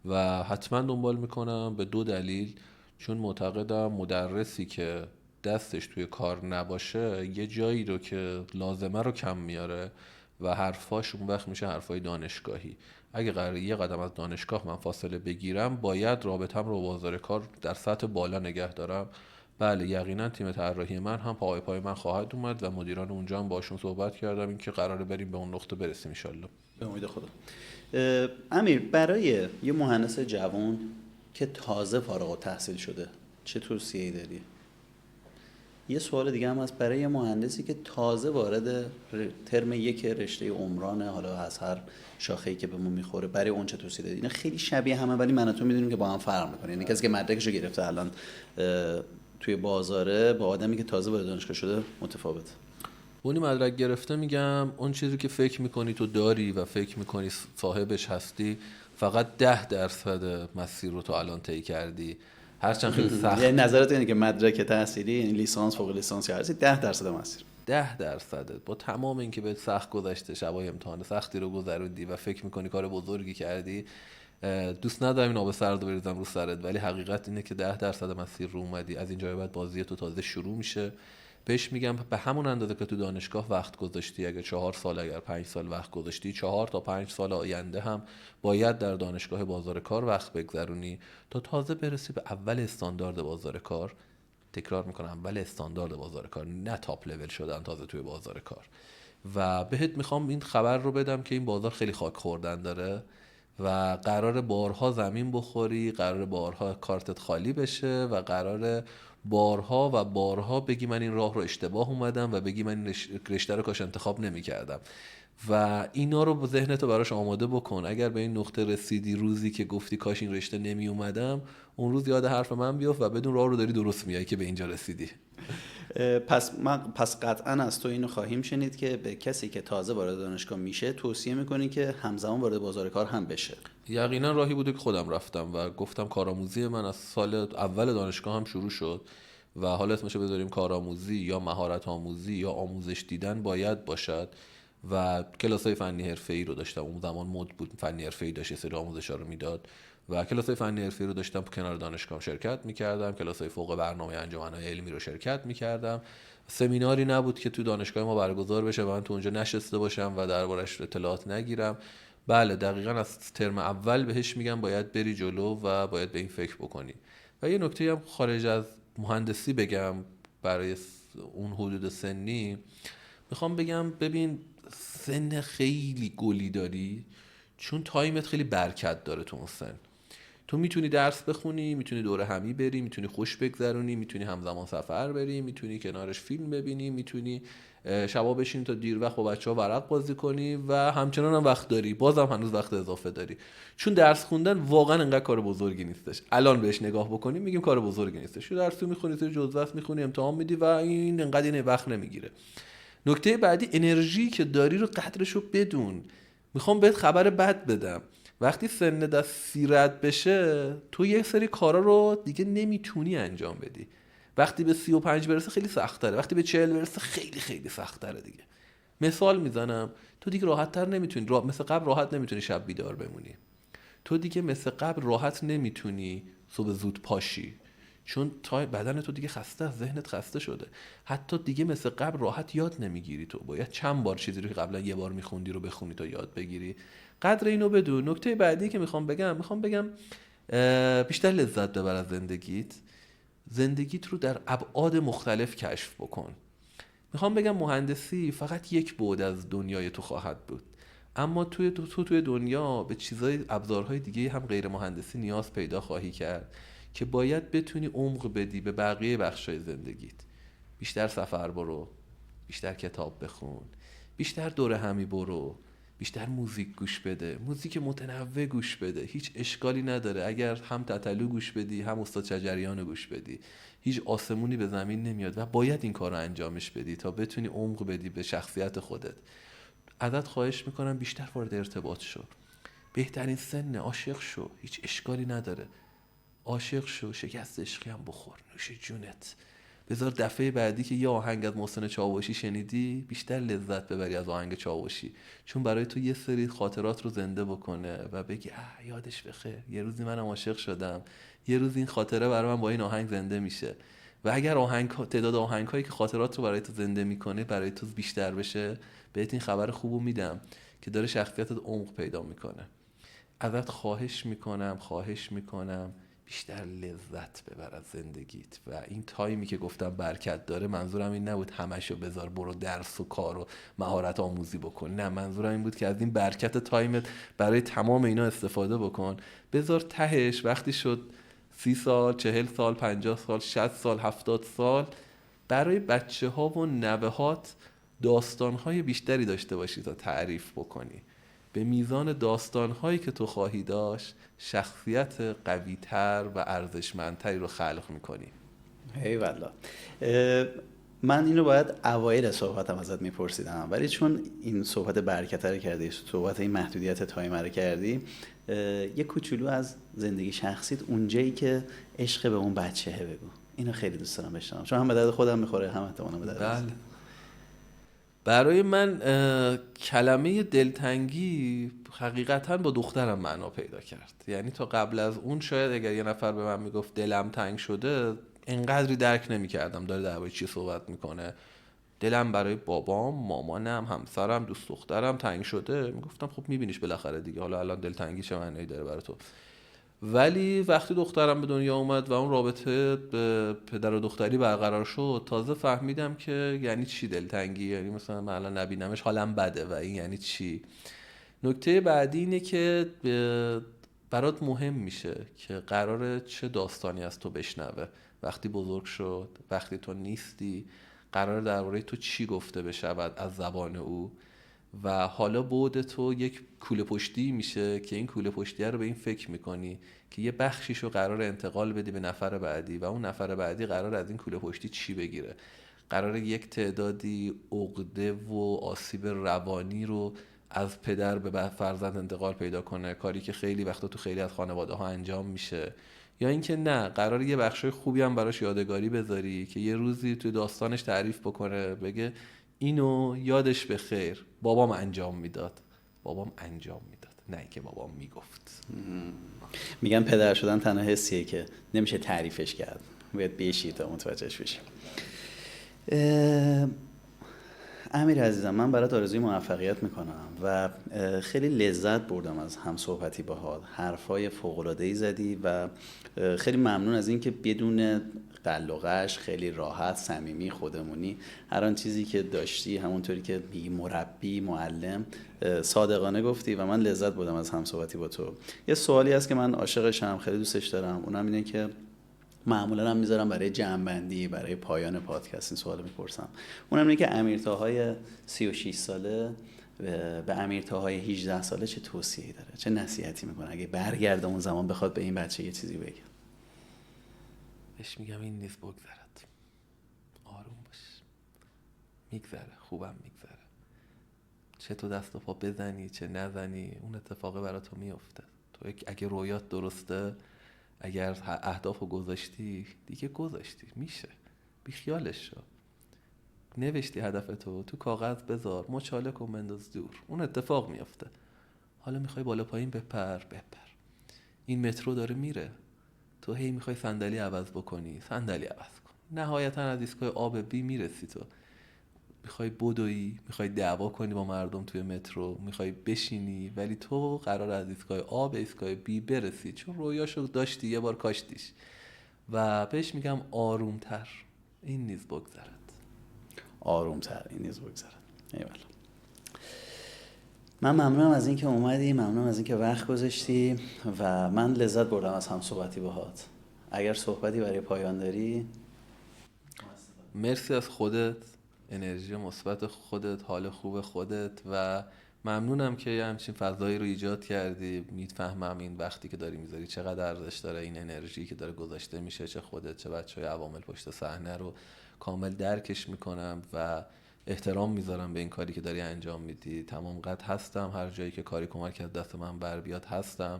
Speaker 2: و حتما دنبال میکنم به 2 دلیل. چون معتقدم مدرسی که دستش توی کار نباشه یه جایی رو که لازمه رو کم میاره و حرفاش اون وقت میشه حرفای دانشگاهی. اگه قراره یه قدم از دانشگاه من فاصله بگیرم، باید رابطم رو با بازار کار در سطح بالا نگه دارم. بله یقینا تیم طراحی من هم پای من خواهد اومد و مدیران اونجا هم باشون صحبت کردم اینکه قراره بریم به اون نقطه برسیم ان شاءالله.
Speaker 1: به امید خدا. امیر، برای یه مهندس جوان که تازه فارغ التحصیل شده چه توصیه‌ای داری؟ یه سوال دیگه هم هست، برای یه مهندسی که تازه وارد ترم 1 رشته عمرانه، حالا از هر شاخه‌ای که بهمون میخوره، برای اون چه توصیه داری؟ اینا خیلی شبیه همه ولی من و تو میدونیم که با هم فرق میکنه. یعنی کسی که مدرکشو گرفته الان توی بازاره با آدمی که تازه وارد دانشگاه شده متفاوت.
Speaker 2: اونی مدرک گرفته میگم اون چیزی که فکر میکنی تو داری و فکر میکنی صاحبش هستی، فقط 10% مسیر رو تو الان طی کردی. هرچند خیلی سخت.
Speaker 1: یعنی نظرت اینه که مدرک تحصیلی، یعنی لیسانس، فوق لیسانس یا هرچی، 10% مسیر.
Speaker 2: 10% با تمام اینکه بهت سخت گذشته، شبای امتحان سختی رو گذروندی و فکر میکنی کار بزرگی کردی، دوست ندارم این آب سرد رو بریزم رو سرت، ولی حقیقت اینه که 10% مسیر رو اومدی. از اینجا بعد بازی تو تازه شروع میشه. بهش میگم به همون اندازه که تو دانشگاه وقت گذاشتی، اگر 4 سال، اگر 5 سال وقت گذاشتی، 4 تا 5 سال آینده هم باید در دانشگاه بازار کار وقت بگذرونی تا تازه برسی به اول استاندارد بازار کار. تکرار میکنم، اول استاندارد بازار کار، نه تاپ لول شدن تازه توی بازار کار. و بهت میخوام این خبر رو بدم که این بازار خیلی خاک خوردن داره و قرار بارها زمین بخوری، قرار بارها کارتت خالی بشه و قرار بارها و بارها بگی من این راه رو اشتباه اومدم و بگی من این رشته رو کاش انتخاب نمی‌کردم. و اینا رو با ذهنتو براش آماده بکن. اگر به این نقطه رسیدی، روزی که گفتی کاش این رشته نمی اومدم، اون روز یاد حرف من بیفت و بدون راه رو داری درست میای که به اینجا رسیدی.
Speaker 1: پس قطعا از تو اینو خواهیم شنید که به کسی که تازه وارد دانشگاه میشه توصیه میکنی که همزمان وارد بازار کار هم بشه.
Speaker 2: یقینا راهی بوده که خودم رفتم و گفتم کارآموزی من از سال اول دانشگاه هم شروع شد و حالا اسمشو بذاریم کارآموزی یا مهارت آموزی یا آموزش دیدن باید باشد. و کلاس‌های فنی حرفه‌ای رو داشتم، اون زمان مد بود فنی حرفه‌ای داشت یه سری آموزش‌ها رو میداد و کلاس‌های فنی حرفه‌ای رو داشتم کنار دانشگاهم شرکت می‌کردم، کلاس‌های فوق برنامه انجمن‌های علمی رو شرکت می‌کردم. سمیناری نبود که تو دانشگاه ما برگزار بشه و من تو اونجا نشسته باشم و دربارش اطلاعات نگیرم. بله دقیقاً از ترم اول بهش میگم باید بری جلو و باید به این فکر بکنی. و یه نکته هم خارج از مهندسی بگم برای اون حدود سنی، میخوام بگم ببین سن خیلی گلی داری، چون تایمت خیلی برکت داره تو اون سن. تو میتونی درس بخونی، میتونی دوره همی بری، میتونی خوش بگذرونی، میتونی همزمان سفر بری، میتونی کنارش فیلم ببینی، میتونی شبا بشینی تا دیر وقت با بچه‌ها ورق بازی کنی و همچنان هم وقت داری، بازم هنوز وقت اضافه داری. چون درس خوندن واقعا انقدر کار بزرگی نیستش. الان بهش نگاه بکنیم میگیم کار بزرگی نیستش. تو درس تو میخونی، تو جزوه میخونی، امتحان میدی و این انقدر این وقت نمیگیره. نکته بعدی، انرژی که داری رو قدرشو بدون. میخوام بهت خبر بد بدم، وقتی سن از 30 رد بشه تو یه سری کارا رو دیگه نمیتونی انجام بدی. وقتی به 35 برسه خیلی سخت تره، وقتی به 40 برسه خیلی خیلی سخت تره دیگه. مثال میزنم، تو دیگه راحت تر نمیتونی مثل قبل راحت نمیتونی شب بیدار بمونی. تو دیگه مثل قبل راحت نمیتونی صبح زود پاشی، چون تا بدن تو دیگه خسته، ذهنت خسته شده. حتی دیگه مثل قبل راحت یاد نمیگیری، تو باید چند بار چیزی رو که قبلا یه بار میخوندی رو بخونی تا یاد بگیری. قدر اینو بدون. نکته بعدی که میخوام بگم بیشتر لذت ببر از زندگیت رو در ابعاد مختلف کشف بکن. میخوام بگم مهندسی فقط یک بعد از دنیای تو خواهد بود، اما توی دنیا به چیزای ابزارهای دیگه هم غیر مهندسی نیاز پیدا خواهی کرد که باید بتونی عمق بدی به بقیه بخشای زندگیت. بیشتر سفر برو، بیشتر کتاب بخون، بیشتر دوره همی برو، بیشتر موزیک گوش بده، موزیک متنوع گوش بده. هیچ اشکالی نداره اگر هم تتلو گوش بدی هم استاد شجریان گوش بدی، هیچ آسمونی به زمین نمیاد و باید این کار رو انجامش بدی تا بتونی عمق بدی به شخصیت خودت. ازت خواهش میکنم بیشتر وارد ارتباط شو. بهترین سن عاشق شو، هیچ اشکالی نداره. عاشق شو، شکست عشقی هم بخور، نوش جونت. بذار دفعه بعدی که یه آهنگ از محسن چاوشی شنیدی بیشتر لذت ببری از آهنگ چاوشی، چون برای تو یه سری خاطرات رو زنده بکنه و بگی یادش بخیر یه روزی منم عاشق شدم، یه روز این خاطره برای من با این آهنگ زنده میشه. و اگر تعداد آهنگ‌هایی که خاطرات رو برای تو زنده میکنه برای تو بیشتر بشه، بهت این خبر خوبو میدم که داره شخصیتت عمق پیدا میکنه. ازت خواهش میکنم بیشتر لذت ببر از زندگیت. و این تایمی که گفتم برکت داره، منظورم این نبود همشو بذار برو درس و کار و مهارت آموزی بکن، نه، منظورم این بود که از این برکت تایمت برای تمام اینا استفاده بکن. بذار تهش وقتی شد 30 سال، 40 سال، 50 سال، 60 سال، 70 سال، برای بچه ها و نوهات داستان‌های بیشتری داشته باشی تا تعریف بکنی. به میزان داستان‌هایی که تو خواهی داشت، شخصیت قوی‌تر و ارزشمندتری رو خلق می‌کنی.
Speaker 1: هی والله. من اینو باید اوایل صحبتم ازت میپرسیدم، ولی چون این صحبت برکت رو کردی، صحبت این محدودیت تایم رو کردی، یه کوچولو از زندگی شخصیت، اونجایی که عشق به اون بچه‌ه بگو. اینو خیلی دوست دارم بشنوم، چون هم به درد خودم میخوره، هم احتمالاً به درد.
Speaker 2: بله. برای من کلمه دلتنگی حقیقتاً با دخترم معنا پیدا کرد. یعنی تا قبل از اون شاید اگر یه نفر به من میگفت دلم تنگ شده، اینقدری درک نمی‌کردم داره درباره چی صحبت میکنه. دلم برای بابام، مامانم، همسرم، دوست دخترم تنگ شده، میگفتم خب میبینیش بالاخره دیگه، حالا الان دلتنگی چه معنی داره برای تو؟ ولی وقتی دخترم به دنیا اومد و اون رابطه پدر و دختری برقرار شد، تازه فهمیدم که یعنی چی دلتنگی. یعنی مثلا من الان نبینمش حالم بده و این یعنی چی. نکته بعدی اینه که برات مهم میشه که قراره چه داستانی از تو بشنوه وقتی بزرگ شد، وقتی تو نیستی، قرار درباره تو چی گفته بشود از زبان او. و حالا بعد تو یک کوله پشتی میشه که این کوله پشتی رو به این فکر میکنی که یه بخشیشو قرار انتقال بدی به نفر بعدی و اون نفر بعدی قرار از این کوله پشتی چی بگیره. قرار یک تعدادی عقده و آسیب روانی رو از پدر به فرزند انتقال پیدا کنه، کاری که خیلی وقتا تو خیلی از خانواده ها انجام میشه. یا اینکه نه، قرار یه بخشای خوبی هم براش یادگاری بذاری که یه روزی تو داستانش تعریف بکنه، بگه اینو یادش به خیر بابام انجام میداد. نه اینکه بابام میگفت.
Speaker 1: میگن پدر شدن تنها حسیه که نمیشه تعریفش کرد، باید بشی تا متوجهش بشی. امیر عزیزم، من برات آرزوی موفقیت میکنم و خیلی لذت بردم از هم صحبتی باهات. حرفای فوق‌العاده‌ای زدی و خیلی ممنون از این که بدون قلقش، خیلی راحت، صمیمی، خودمونی، هر آن چیزی که داشتی همونطوری که میگی مربی، معلم، صادقانه گفتی و من لذت بردم از هم صحبتی با تو. یه سوالی هست که من عاشقشم، خیلی دوستش دارم، اونم اینه که معمولا هم میذارم برای جمع‌بندی، برای پایان پادکست این سوالو میپرسم. اونم اینه که امیرتاهای 36 ساله به امیرتاهای 18 ساله چه توصیه‌ای داره، چه نصیحتی میکنه اگه برگرده اون زمان بخواد به این بچه یه چیزی بگه؟
Speaker 2: بهش میگم این نیست بگذرد، آروم باش، میگذره، خوبم میگذره. چه تو دست و پا بزنی چه نزنی، اون اتفاقه برای تو میفته. تو اگه رویات درسته، اگر اهدافو گذاشتی دیگه گذاشتی، میشه، بیخیالش شو. نوشتی هدفتو تو کاغذ بذار، مچاله کن بنداز دور، اون اتفاق میفته. حالا میخوای بالا پایین بپر. این مترو داره میره، تو هی میخوای صندلی عوض بکنی، صندلی عوض کن، نهایتا از ایستگاه آب بی میرسی. تو میخوای بدوی، میخوای دعوا کنی با مردم توی مترو، میخوای بشینی، ولی تو قرار از ایستگاه آ به ایستگاه بی برسی، چون رویاشو داشتی یه بار کاشتیش. و بهش میگم آرومتر، این نیز بگذرد.
Speaker 1: آرومتر، این نیز بگذرد. ایوالله. من ممنونم از اینکه اومدی، ممنونم از اینکه وقت گذاشتی و من لذت بردم از هم صحبتی باهات. اگر صحبتی برای پایان داری.
Speaker 2: مرسی از خودت، انرژی مثبت خودت، حال خوب خودت، و ممنونم که یه همچین فضایی رو ایجاد کردی. میفهمم این وقتی که داری میذاری چقدر ارزش داره، این انرژی که داره گذاشته میشه، چه خودت چه بچهای عوامل پشت صحنه رو کامل درکش میکنم و احترام میذارم به این کاری که داری انجام میدی. تمام قد هستم، هر جایی که کاری کمک از دست من بر بیاد هستم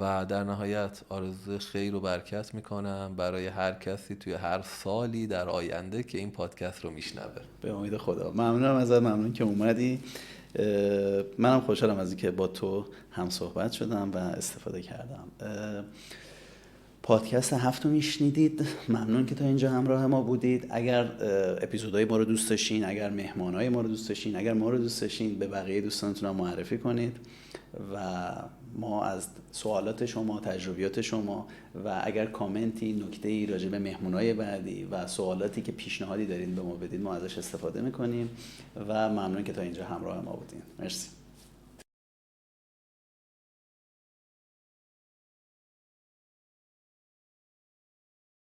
Speaker 2: و در نهایت آرزوی خیر و برکت میکنم برای هر کسی توی هر سالی در آینده که این پادکست رو میشنوه.
Speaker 1: به امید خدا. ممنونم ازت، ممنون که اومدی. منم خوشحالم از اینکه با تو هم صحبت شدم و استفاده کردم. پادکست 7 رو میشنیدید. ممنون که تا اینجا همراه ما بودید. اگر اپیزودهای ما رو دوست داشتین، اگر مهمانهای ما رو دوست داشتین، اگر ما رو دوست داشتین، به بقیه دوستانتون هم معرفی کنید و ما از سوالات شما، تجربیات شما و اگر کامنتی، نکته‌ای راجع به مهمونهای بعدی و سوالاتی که پیشنهادی دارین به ما بدید، ما ازش استفاده میکنیم و ممنون که تا اینجا همراه ما بودین. مرسی.